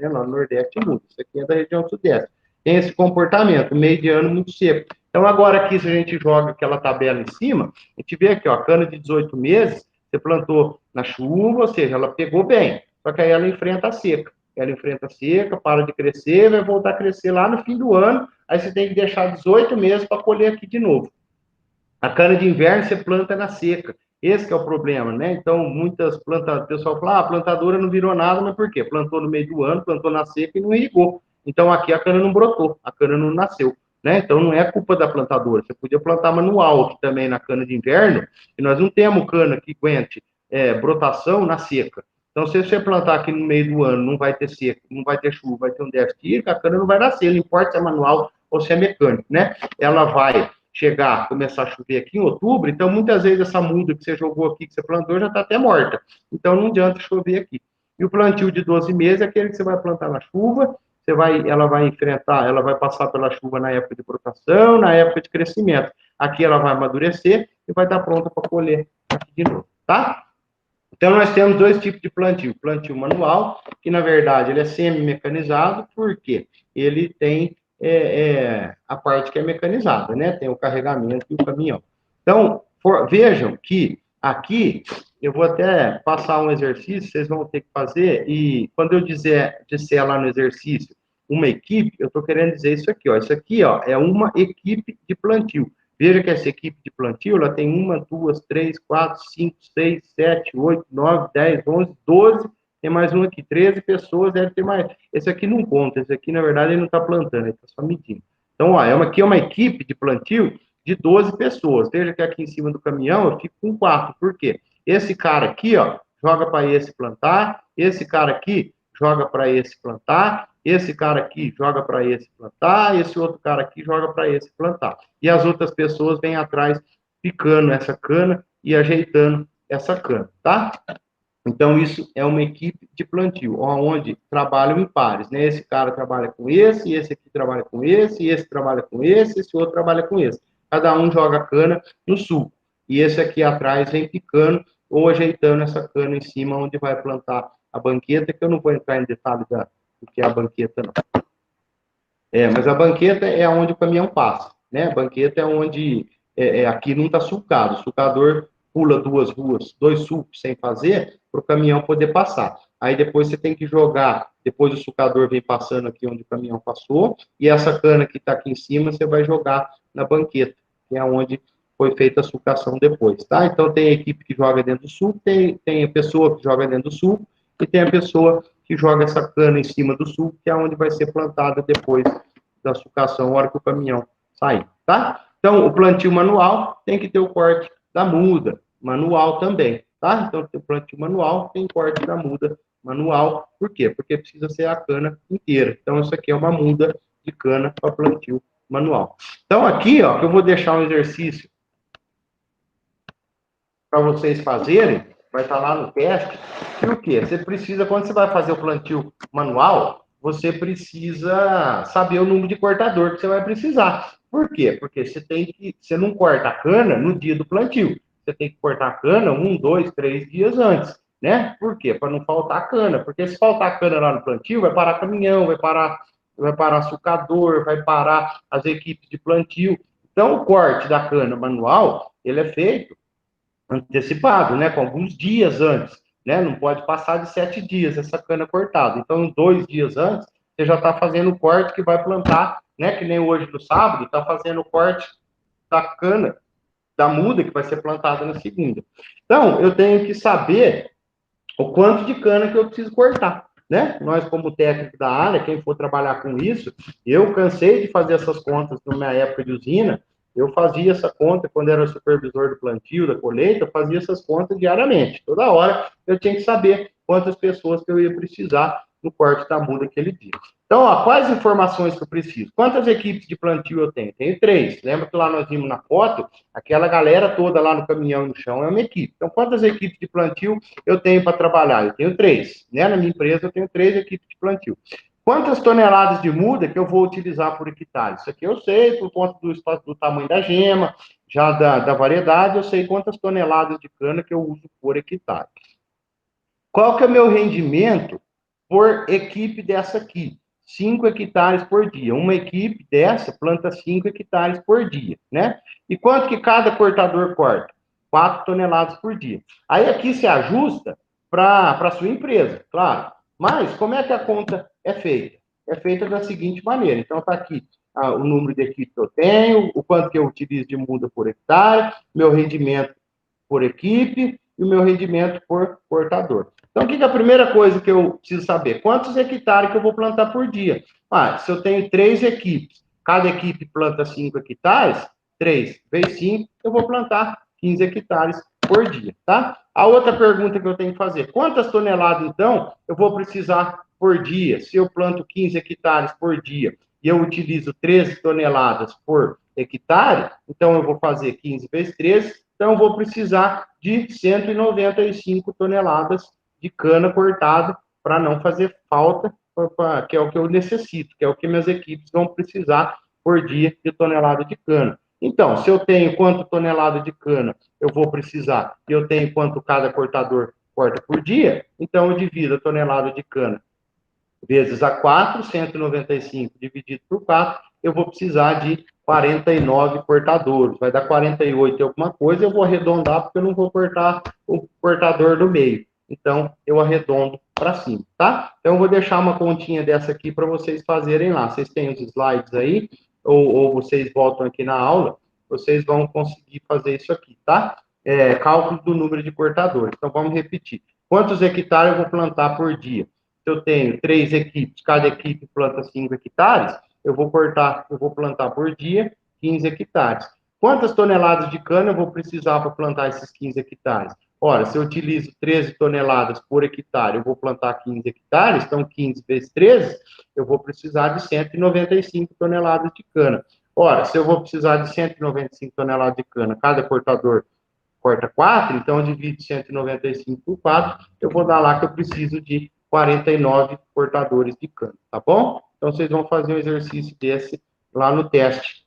no Nordeste muito, isso aqui é da região sudeste, tem esse comportamento, meio de ano muito seco. Então, agora aqui, se a gente joga aquela tabela em cima, a gente vê aqui, ó, cana de 18 meses, você plantou na chuva, ou seja, ela pegou bem, só que aí ela enfrenta a seca. Ela enfrenta a seca, para de crescer, vai voltar a crescer lá no fim do ano, aí você tem que deixar 18 meses para colher aqui de novo. A cana de inverno você planta na seca. Esse é o problema, né? Então, muitas plantadoras, o pessoal fala, a plantadora não virou nada, mas por quê? Plantou no meio do ano, plantou na seca e não irrigou. Então, aqui a cana não brotou, a cana não nasceu, né? Então, não é culpa da plantadora. Você podia plantar manual aqui também na cana de inverno, e nós não temos cana que aguente brotação na seca. Então, se você plantar aqui no meio do ano, não vai ter seca, não vai ter chuva, vai ter um déficit hídrico, a cana não vai nascer, não importa se é manual ou se é mecânico, né? Ela vai chegar, começar a chover aqui em outubro, então muitas vezes essa muda que você jogou aqui, que você plantou, já está até morta. Então não adianta chover aqui. E o plantio de 12 meses é aquele que você vai plantar na chuva, ela vai enfrentar, ela vai passar pela chuva na época de brotação, na época de crescimento. Aqui ela vai amadurecer e vai estar pronta para colher aqui de novo, tá? Então, nós temos dois tipos de plantio. Plantio manual, que na verdade ele é semi-mecanizado, porque ele tem a parte que é mecanizada, né? Tem o carregamento e o caminhão. Então, vejam que aqui, eu vou até passar um exercício, vocês vão ter que fazer, e quando eu disser lá no exercício uma equipe, eu estou querendo dizer isso aqui, ó. Isso aqui, ó, é uma equipe de plantio. Veja que essa equipe de plantio, ela tem 1, 2, 3, 4, 5, 6, 7, 8, 9, 10, 11, 12, tem mais um aqui, 13 pessoas, deve ter mais. Esse aqui não conta, esse aqui, na verdade, ele não está plantando, ele está só medindo. Então, ó, aqui é uma equipe de plantio de 12 pessoas. Veja que aqui em cima do caminhão eu fico com 4. Por quê? Esse cara aqui, ó, joga para esse plantar, esse cara aqui joga para esse plantar, esse cara aqui joga para esse plantar, esse outro cara aqui joga para esse plantar. E as outras pessoas vêm atrás picando essa cana e ajeitando essa cana, tá? Então, isso é uma equipe de plantio, onde trabalham em pares, né? Esse cara trabalha com esse aqui trabalha com esse trabalha com esse outro trabalha com esse. Cada um joga a cana no sul. E esse aqui atrás vem picando ou ajeitando essa cana em cima, onde vai plantar a banqueta, que eu não vou entrar em detalhe do que é a banqueta, não. Mas a banqueta é onde o caminhão passa, né? A banqueta é onde aqui não está sulcado. O sulcador pula 2 ruas, 2 sulcos sem fazer, para o caminhão poder passar. Aí depois você tem que jogar, depois o sulcador vem passando aqui onde o caminhão passou, e essa cana que está aqui em cima você vai jogar na banqueta, que é onde foi feita a sulcação depois, tá? Então tem a equipe que joga dentro do sulco, tem a pessoa que joga dentro do sulco, e tem a pessoa que joga essa cana em cima do sulco, que é onde vai ser plantada depois da sucação, a hora que o caminhão sair, tá? Então, o plantio manual tem que ter o corte da muda, manual também, tá? Então, o plantio manual tem corte da muda manual, por quê? Porque precisa ser a cana inteira. Então, isso aqui é uma muda de cana para plantio manual. Então, aqui, ó, que eu vou deixar um exercício para vocês fazerem, vai estar lá no teste, que o quê? Você precisa, quando você vai fazer o plantio manual, você precisa saber o número de cortador que você vai precisar. Por quê? Porque você não corta a cana no dia do plantio. Você tem que cortar a cana 1, 2, 3 dias antes, né? Por quê? Para não faltar cana. Porque se faltar cana lá no plantio, vai parar caminhão, vai parar sucador, vai parar as equipes de plantio. Então, o corte da cana manual, ele é feito antecipado, né? Com alguns dias antes, né? Não pode passar de 7 dias essa cana cortada. Então, 2 dias antes, você já está fazendo o corte que vai plantar, né? Que nem hoje no sábado, está fazendo o corte da cana, da muda que vai ser plantada na segunda. Então, eu tenho que saber o quanto de cana que eu preciso cortar, né? Nós, como técnico da área, quem for trabalhar com isso, eu cansei de fazer essas contas na minha época de usina. Eu fazia essa conta quando era supervisor do plantio, da colheita, eu fazia essas contas diariamente. Toda hora eu tinha que saber quantas pessoas que eu ia precisar no corte da muda aquele dia. Então, ó, quais informações que eu preciso? Quantas equipes de plantio eu tenho? Tenho 3. Lembra que lá nós vimos na foto, aquela galera toda lá no caminhão e no chão é uma equipe. Então, quantas equipes de plantio eu tenho para trabalhar? Eu tenho 3. Né? Na minha empresa eu tenho 3 equipes de plantio. Quantas toneladas de muda que eu vou utilizar por hectare? Isso aqui eu sei, por conta do tamanho da gema, já da variedade, eu sei quantas toneladas de cana que eu uso por hectare. Qual que é o meu rendimento por equipe dessa aqui? 5 hectares por dia. Uma equipe dessa planta 5 hectares por dia, né? E quanto que cada cortador corta? 4 toneladas por dia. Aí aqui se ajusta para a sua empresa, claro. Mas como é que a conta é feita? É feita da seguinte maneira. Então, está aqui o número de equipe que eu tenho, o quanto que eu utilizo de muda por hectare, meu rendimento por equipe e o meu rendimento por cortador. Então, o que é a primeira coisa que eu preciso saber? Quantos hectares que eu vou plantar por dia? Se eu tenho 3 equipes, cada equipe planta 5 hectares, 3 vezes 5, eu vou plantar 15 hectares por dia, tá? A outra pergunta que eu tenho que fazer, quantas toneladas, então, eu vou precisar por dia? Se eu planto 15 hectares por dia e eu utilizo 13 toneladas por hectare, então eu vou fazer 15 vezes 13, então eu vou precisar de 195 toneladas de cana cortada para não fazer falta, que é o que eu necessito, que é o que minhas equipes vão precisar por dia de tonelada de cana. Então, se eu tenho quanto tonelada de cana eu vou precisar, e eu tenho quanto cada cortador corta por dia, então eu divido a tonelada de cana vezes a 4, 195 dividido por 4, eu vou precisar de 49 cortadores. Vai dar 48 e alguma coisa, eu vou arredondar, porque eu não vou cortar o cortador do meio. Então, eu arredondo para cima, tá? Então, eu vou deixar uma continha dessa aqui para vocês fazerem lá. Vocês têm os slides aí, ou vocês voltam aqui na aula, vocês vão conseguir fazer isso aqui, tá? Cálculo do número de cortadores. Então, vamos repetir. Quantos hectares eu vou plantar por dia? Se eu tenho 3 equipes, cada equipe planta 5 hectares, eu vou plantar por dia 15 hectares. Quantas toneladas de cana eu vou precisar para plantar esses 15 hectares? Ora, se eu utilizo 13 toneladas por hectare, eu vou plantar 15 hectares, então 15 vezes 13, eu vou precisar de 195 toneladas de cana. Ora, se eu vou precisar de 195 toneladas de cana, cada cortador corta 4, então eu divido 195 por 4, eu vou dar lá que eu preciso de 49 cortadores de cana, tá bom? Então, vocês vão fazer um exercício desse lá no teste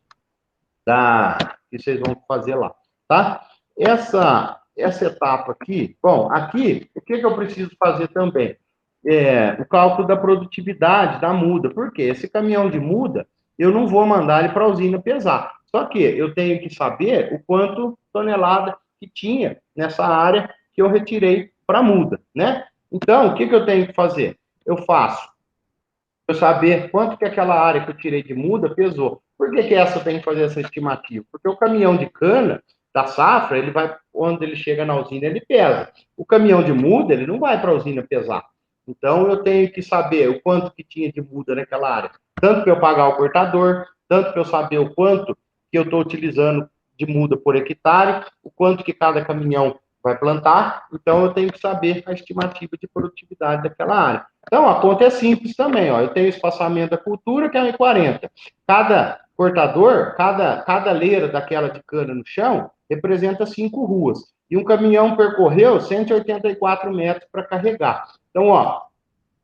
que vocês vão fazer lá, tá? Essa etapa aqui, bom, aqui, o que eu preciso fazer também? O cálculo da produtividade da muda. Por quê? Esse caminhão de muda, eu não vou mandar ele para a usina pesar. Só que eu tenho que saber o quanto tonelada que tinha nessa área que eu retirei para muda, né? Então, o que eu tenho que fazer? Eu faço eu saber quanto que aquela área que eu tirei de muda pesou. Por que essa tem que fazer essa estimativa? Porque o caminhão de cana da safra, ele vai, quando ele chega na usina, ele pesa. O caminhão de muda, ele não vai para a usina pesar. Então, eu tenho que saber o quanto que tinha de muda naquela área. Tanto para eu pagar o cortador, tanto para eu saber o quanto que eu estou utilizando de muda por hectare, o quanto que cada caminhão vai plantar. Então, eu tenho que saber a estimativa de produtividade daquela área. Então, a conta é simples também, ó. Eu tenho o espaçamento da cultura, que é 1,40. Cada cortador, cada leira daquela de cana no chão, representa 5 ruas. E um caminhão percorreu 184 metros para carregar. Então, ó,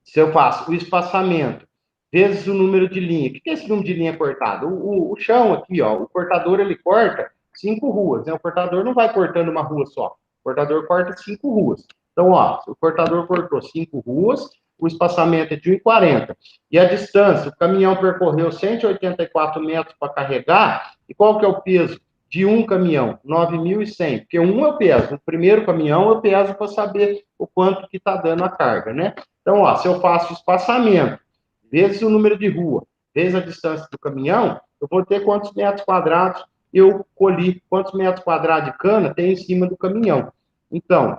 se eu faço o espaçamento vezes o número de linha, o que é esse número de linha cortado? O chão aqui, ó, o cortador, ele corta 5 ruas, né? O cortador não vai cortando uma rua só. O cortador corta 5 ruas. Então, ó, o cortador cortou 5 ruas, o espaçamento é de 1,40. E a distância, o caminhão percorreu 184 metros para carregar, e qual que é o peso de um caminhão? 9.100, porque um eu peso, o primeiro caminhão eu peso para saber o quanto que está dando a carga, né? Então, ó, se eu faço espaçamento, vezes o número de rua, vezes a distância do caminhão, eu vou ter quantos metros quadrados eu colhi, quantos metros quadrados de cana tem em cima do caminhão. Então,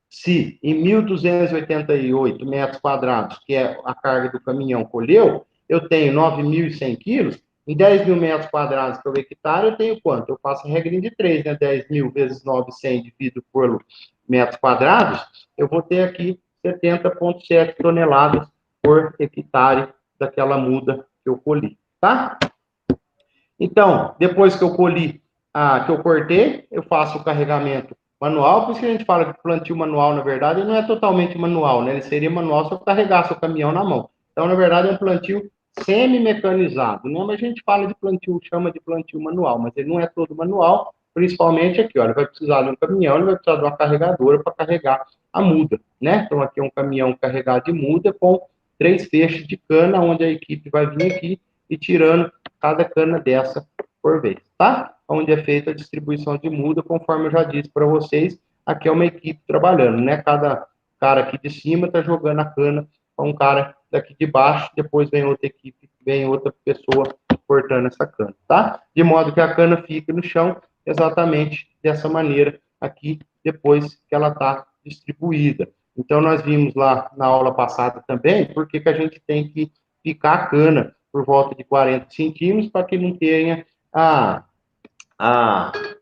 se em 1.288 metros quadrados, que é a carga do caminhão, colheu, eu tenho 9.100 quilos, em 10 mil metros quadrados por hectare, eu tenho quanto? Eu faço a regrinha de 3, né? 10 mil vezes 900 dividido por metros quadrados, eu vou ter aqui 70,7 toneladas por hectare daquela muda que eu colhi, tá? Então, depois que eu colhi, que eu cortei, eu faço o carregamento manual, por isso que a gente fala que plantio manual, na verdade, não é totalmente manual, né? Ele seria manual se eu carregasse o caminhão na mão. Então, na verdade, é um plantio semi-mecanizado, né? Mas a gente fala de plantio, chama de plantio manual, mas ele não é todo manual, principalmente aqui, ó, ele vai precisar de um caminhão, ele vai precisar de uma carregadora para carregar a muda, né? Então, aqui é um caminhão carregado de muda com 3 feixes de cana, onde a equipe vai vir aqui e tirando cada cana dessa por vez, tá? Onde é feita a distribuição de muda, conforme eu já disse para vocês, aqui é uma equipe trabalhando, né? Cada cara aqui de cima está jogando a cana para um cara daqui de baixo, depois vem outra equipe, vem outra pessoa cortando essa cana, tá? De modo que a cana fica no chão exatamente dessa maneira aqui, depois que ela está distribuída. Então, nós vimos lá na aula passada também, porque que a gente tem que picar a cana por volta de 40 centímetros para que não tenha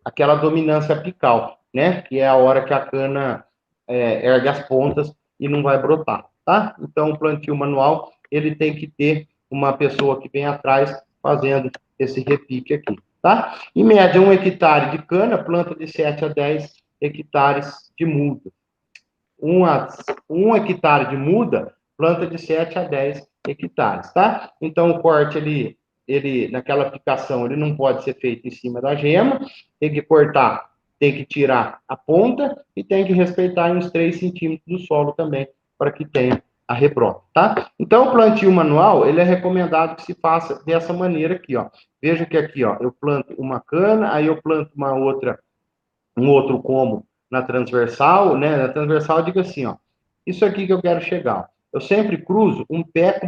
aquela dominância apical, né? Que é a hora que a cana ergue as pontas e não vai brotar, tá? Então, o plantio manual, ele tem que ter uma pessoa que vem atrás fazendo esse repique aqui, tá? Em média, 1 hectare de cana, planta de 7 a 10 hectares de muda. 1 hectare de muda, planta de 7 a 10 hectares, tá? Então, o corte, ele, naquela aplicação, ele não pode ser feito em cima da gema, tem que cortar, tem que tirar a ponta e tem que respeitar uns 3 centímetros do solo também, para que tenha a rebrota, tá? Então, o plantio manual, ele é recomendado que se faça dessa maneira aqui, ó. Veja que aqui, ó, eu planto uma cana, aí eu planto um outro como na transversal, né? Na transversal, eu digo assim, ó, isso aqui que eu quero chegar. Eu sempre cruzo um pé com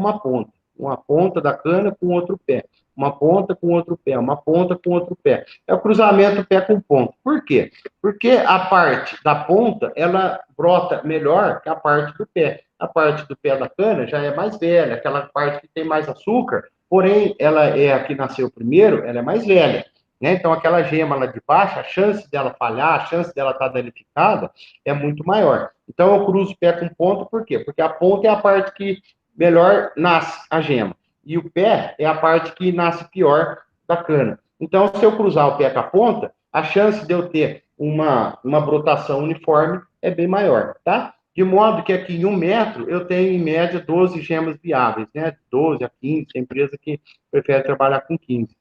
uma ponta da cana com outro pé, uma ponta com outro pé, uma ponta com outro pé. É o cruzamento pé com ponta. Por quê? Porque a parte da ponta, ela brota melhor que a parte do pé. A parte do pé da cana já é mais velha, aquela parte que tem mais açúcar, porém, ela é a que nasceu primeiro, ela é mais velha. Né? Então, aquela gema lá de baixo, a chance dela falhar, a chance dela estar danificada é muito maior. Então, eu cruzo o pé com ponta, por quê? Porque a ponta é a parte que melhor nasce a gema. E o pé é a parte que nasce pior da cana. Então, se eu cruzar o pé com a ponta, a chance de eu ter uma brotação uniforme é bem maior, tá? De modo que aqui em 1 metro eu tenho, em média, 12 gemas viáveis, né? 12 a 15, tem empresa que prefere trabalhar com 15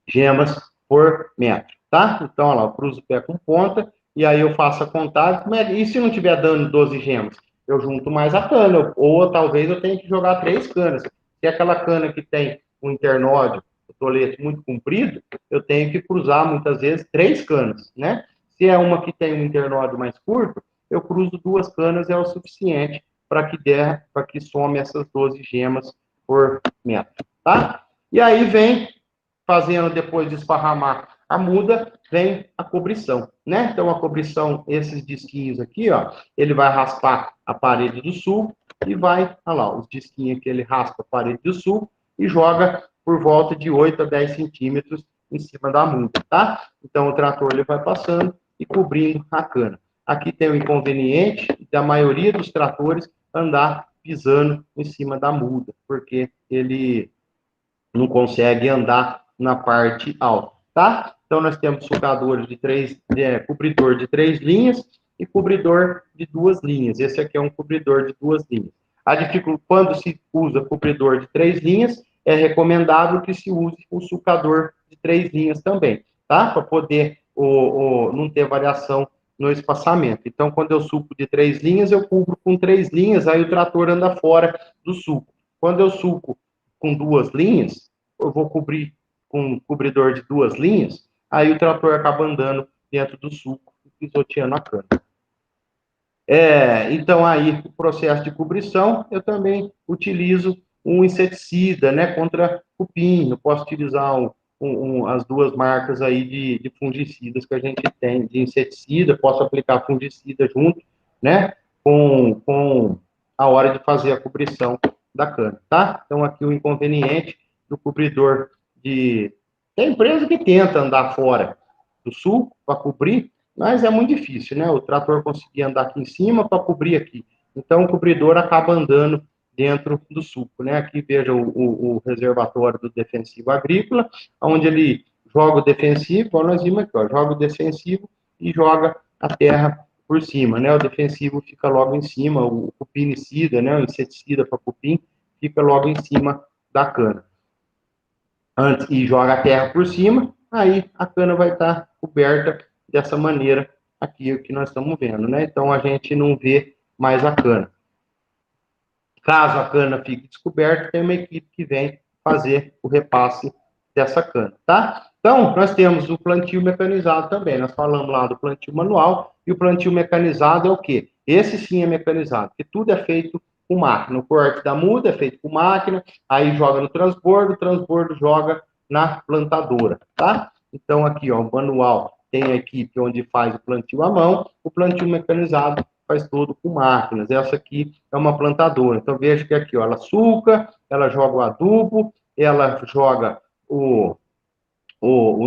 gemas por metro, tá? Então, olha lá, eu cruzo o pé com ponta, e aí eu faço a contagem. E se não tiver dando 12 gemas? Eu junto mais a cana, ou talvez eu tenha que jogar 3 canas. Se é aquela cana que tem um internódio, o tolete muito comprido, eu tenho que cruzar, muitas vezes, 3 canas, né? Se é uma que tem um internódio mais curto, eu cruzo 2 canas, é o suficiente para que some essas 12 gemas por metro, tá? E aí vem fazendo depois de esparramar a muda, vem a cobrição, né? Então, a cobrição, esses disquinhos aqui, ó, ele vai raspar a parede do sulco e vai, olha lá, os disquinhos que ele raspa a parede do sulco e joga por volta de 8 a 10 centímetros em cima da muda, tá? Então, o trator, ele vai passando e cobrindo a cana. Aqui tem o inconveniente da maioria dos tratores andar pisando em cima da muda, porque ele não consegue andar na parte alta, tá? Então, nós temos sucadores cobridor de 3 linhas e cobridor de 2 linhas. Esse aqui é um cobridor de 2 linhas. Quando se usa cobridor de 3 linhas, é recomendável que se use o sucador de 3 linhas também, tá? Para poder não ter variação no espaçamento. Então, quando eu suco de 3 linhas, eu cubro com 3 linhas, aí o trator anda fora do suco. Quando eu suco com 2 linhas, eu vou cobrir com um cobridor de 2 linhas, aí o trator acaba andando dentro do sulco, pisoteando a cana. Então, aí, o processo de cobrição, eu também utilizo um inseticida, né, contra cupim. Eu posso utilizar as 2 marcas aí de fungicidas que a gente tem, de inseticida, posso aplicar fungicida junto, né, com a hora de fazer a cobrição da cana, tá? Então, aqui o inconveniente do cobridor de... Tem empresa que tenta andar fora do sulco para cobrir, mas é muito difícil, né? O trator conseguir andar aqui em cima para cobrir aqui. Então, o cobridor acaba andando dentro do sulco, né? Aqui veja o reservatório do defensivo agrícola, onde ele joga o defensivo, ó, nós vimos aqui, ó, joga o defensivo e joga a terra por cima, né? O defensivo fica logo em cima, o cupinicida, né? O inseticida para cupim fica logo em cima da cana. Antes, e joga a terra por cima, aí a cana vai estar coberta dessa maneira aqui, o que nós estamos vendo, né? Então, a gente não vê mais a cana. Caso a cana fique descoberta, tem uma equipe que vem fazer o repasse dessa cana, tá? Então, nós temos o plantio mecanizado também. Nós falamos lá do plantio manual, e o plantio mecanizado é o quê? Esse sim é mecanizado, porque tudo é feito com máquina. O corte da muda é feito com máquina, aí joga no transbordo, o transbordo joga na plantadora, tá? Então, aqui, ó, o manual tem a equipe onde faz o plantio à mão, o plantio mecanizado faz todo com máquinas. Essa aqui é uma plantadora. Então, veja que aqui, ó, ela suca, ela joga o adubo, ela joga o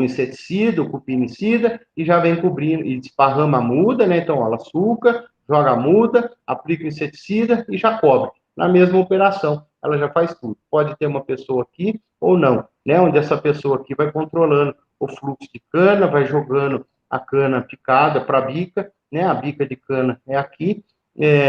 inseticida, o cupinicida, e já vem cobrindo, e desparrama a muda, né? Então, ó, ela suca, joga a muda, aplica o inseticida e já cobre. Na mesma operação, ela já faz tudo. Pode ter uma pessoa aqui ou não, né? Onde essa pessoa aqui vai controlando o fluxo de cana, vai jogando a cana picada para a bica, né? A bica de cana é aqui.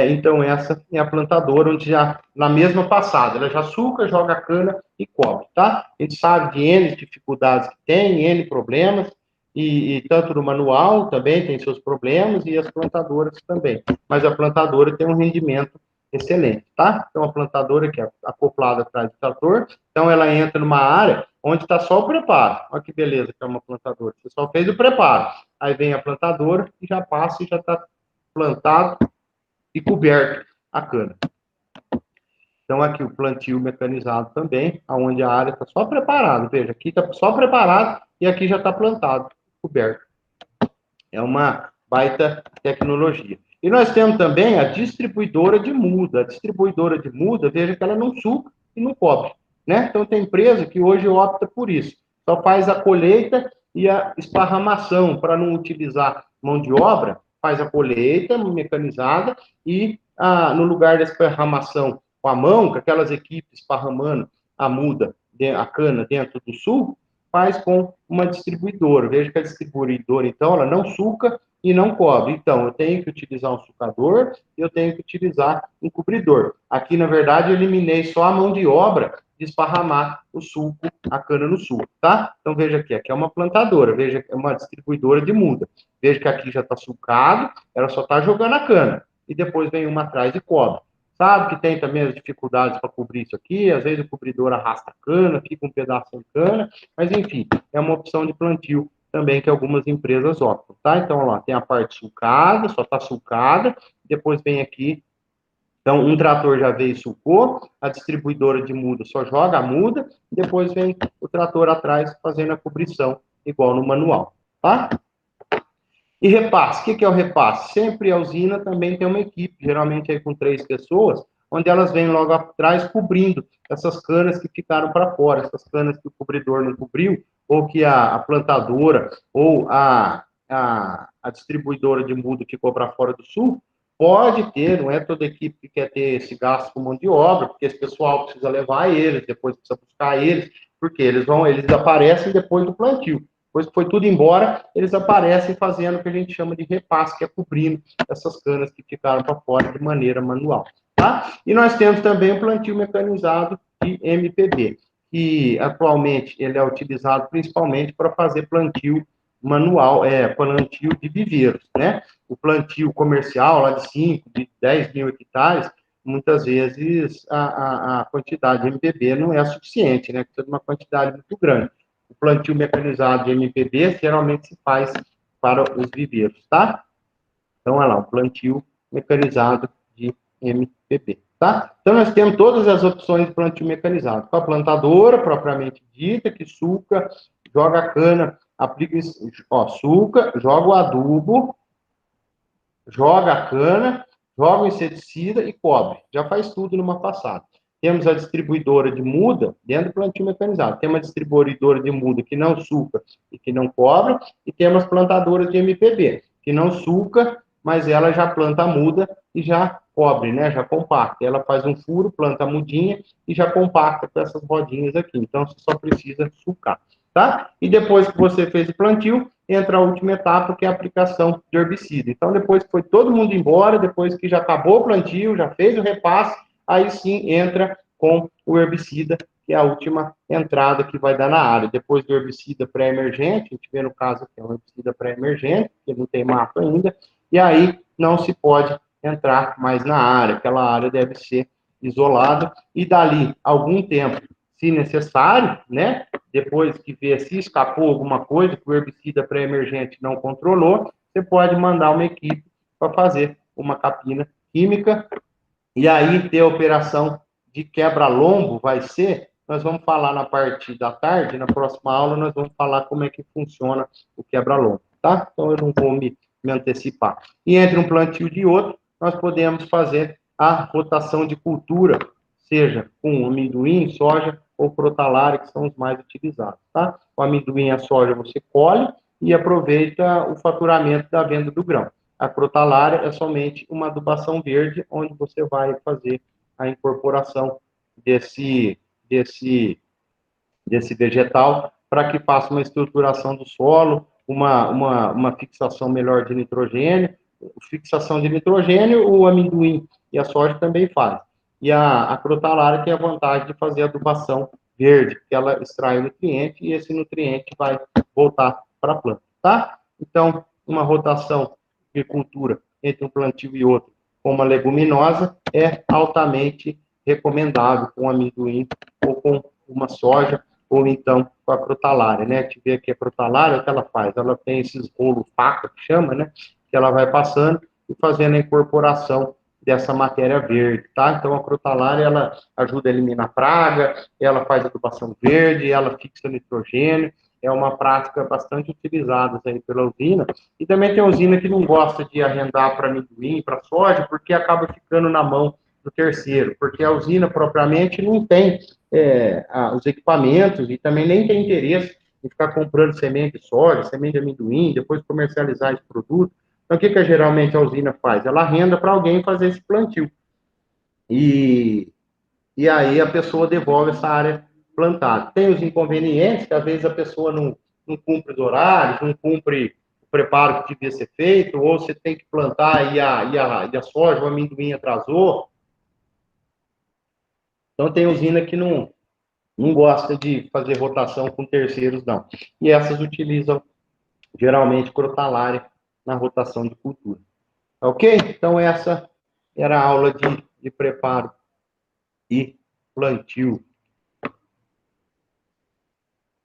Então, essa é a plantadora, onde já, na mesma passada, ela já suca, joga a cana e cobre, tá? A gente sabe de N dificuldades que tem, N problemas, e tanto no manual também tem seus problemas, e as plantadoras também. Mas a plantadora tem um rendimento excelente, tá? Então, a plantadora que é acoplada atrás do trator, então ela entra numa área onde está só o preparo. Olha que beleza que é uma plantadora. Você só fez o preparo. Aí vem a plantadora e já passa e já está plantado e coberto a cana. Então, aqui o plantio mecanizado também, onde a área está só preparada. Veja, aqui está só preparado e aqui já está plantado, coberto. É uma baita tecnologia. E nós temos também a distribuidora de muda. A distribuidora de muda, veja que ela não suca e não cobre, né? Então, tem empresa que hoje opta por isso. Só faz a colheita e a esparramação, para não utilizar mão de obra, faz a colheita mecanizada e, no lugar da esparramação com a mão, com aquelas equipes esparramando a muda, a cana dentro do sul, faz com uma distribuidora. Veja que a distribuidora, então, ela não suca e não cobre. Então, eu tenho que utilizar um sucador e eu tenho que utilizar um cobridor. Aqui, na verdade, eu eliminei só a mão de obra de esparramar o suco, a cana no suco, tá? Então, veja aqui é uma plantadora, veja que é uma distribuidora de muda. Veja que aqui já está sucado, ela só está jogando a cana. E depois vem uma atrás e cobre. Sabe que tem também as dificuldades para cobrir isso aqui, às vezes o cobridor arrasta a cana, fica um pedaço de cana, mas enfim, é uma opção de plantio também que algumas empresas optam, tá? Então, lá, tem a parte sulcada, só está sulcada, depois vem aqui, então, um trator já veio e sulcou, a distribuidora de muda só joga a muda, depois vem o trator atrás fazendo a cobrição, igual no manual, tá? E repasse, o que é o repasse? Sempre a usina também tem uma equipe, geralmente aí com 3 pessoas, onde elas vêm logo atrás cobrindo essas canas que ficaram para fora, essas canas que o cobridor não cobriu, ou que a plantadora ou a distribuidora de muda ficou para fora do sul, pode ter, não é toda equipe que quer ter esse gasto com mão de obra, porque esse pessoal precisa levar eles, depois precisa buscar eles, porque eles aparecem depois do plantio. Depois que foi tudo embora, eles aparecem fazendo o que a gente chama de repasse, que é cobrindo essas canas que ficaram para fora de maneira manual, tá? E nós temos também o plantio mecanizado de MPB, que atualmente ele é utilizado principalmente para fazer plantio manual, plantio de viveiros, né? O plantio comercial, lá de 5, de 10 mil hectares, muitas vezes a quantidade de MPB não é suficiente, né? Precisa de uma quantidade muito grande. O plantio mecanizado de MPB geralmente se faz para os viveiros, tá? Então, olha lá, o plantio mecanizado de MPB, tá? Então, nós temos todas as opções de plantio mecanizado. Com a plantadora, propriamente dita, que suca, joga a cana, aplica, suca, joga o adubo, joga a cana, joga o inseticida e cobre. Já faz tudo numa passada. Temos a distribuidora de muda dentro do plantio mecanizado. Tem uma distribuidora de muda que não suca e que não cobra, e temos plantadoras de MPB, que não suca, mas ela já planta a muda e já cobre, né? Já compacta. Ela faz um furo, planta a mudinha e já compacta com essas rodinhas aqui. Então, você só precisa sucar, tá? E depois que você fez o plantio, entra a última etapa, que é a aplicação de herbicida. Então, depois que foi todo mundo embora, depois que já acabou o plantio, já fez o repasse, aí sim entra com o herbicida, que é a última entrada que vai dar na área. Depois do herbicida pré-emergente, a gente vê no caso aqui, é um herbicida pré-emergente, que não tem mato ainda, e aí não se pode entrar mais na área, aquela área deve ser isolada, e dali algum tempo, se necessário, né, depois que ver se escapou alguma coisa que o herbicida pré-emergente não controlou, você pode mandar uma equipe para fazer uma capina química, e aí ter a operação de quebra-lombo vai ser, nós vamos falar na parte da tarde, na próxima aula nós vamos falar como é que funciona o quebra-lombo, tá? Então eu não vou me antecipar. E entre um plantio e outro, nós podemos fazer a rotação de cultura, seja com amendoim, soja ou crotalária, que são os mais utilizados, tá? O amendoim e a soja você colhe e aproveita o faturamento da venda do grão. A crotalária é somente uma adubação verde, onde você vai fazer a incorporação desse vegetal para que faça uma estruturação do solo, uma fixação melhor de nitrogênio. Fixação de nitrogênio, o amendoim e a soja também fazem. E a crotalária tem a vantagem de fazer adubação verde, que ela extrai o nutriente e esse nutriente vai voltar para a planta, tá? Então, uma rotação de cultura entre um plantio e outro com uma leguminosa é altamente recomendável com amendoim ou com uma soja ou então com a crotalária, né? A gente vê aqui a crotalária, o que ela faz? Ela tem esses rolos faca, que chama, né? Que ela vai passando e fazendo a incorporação dessa matéria verde, tá? Então, a crotalária, ela ajuda a eliminar praga, ela faz adubação verde, ela fixa nitrogênio, é uma prática bastante utilizada aí pela usina, e também tem usina que não gosta de arrendar para amendoim, para soja, porque acaba ficando na mão do terceiro, porque a usina propriamente não tem os equipamentos e também nem tem interesse em ficar comprando semente de soja, semente de amendoim, depois comercializar esse produto. Então, o que geralmente a usina faz? Ela arrenda para alguém fazer esse plantio. E aí a pessoa devolve essa área plantada. Tem os inconvenientes, que às vezes a pessoa não cumpre os horários, não cumpre o preparo que devia ser feito, ou você tem que plantar e a soja, o amendoim atrasou. Então, tem usina que não gosta de fazer rotação com terceiros, não. E essas utilizam, geralmente, crotalária na rotação de cultura. Ok? Então, essa era a aula de preparo e plantio.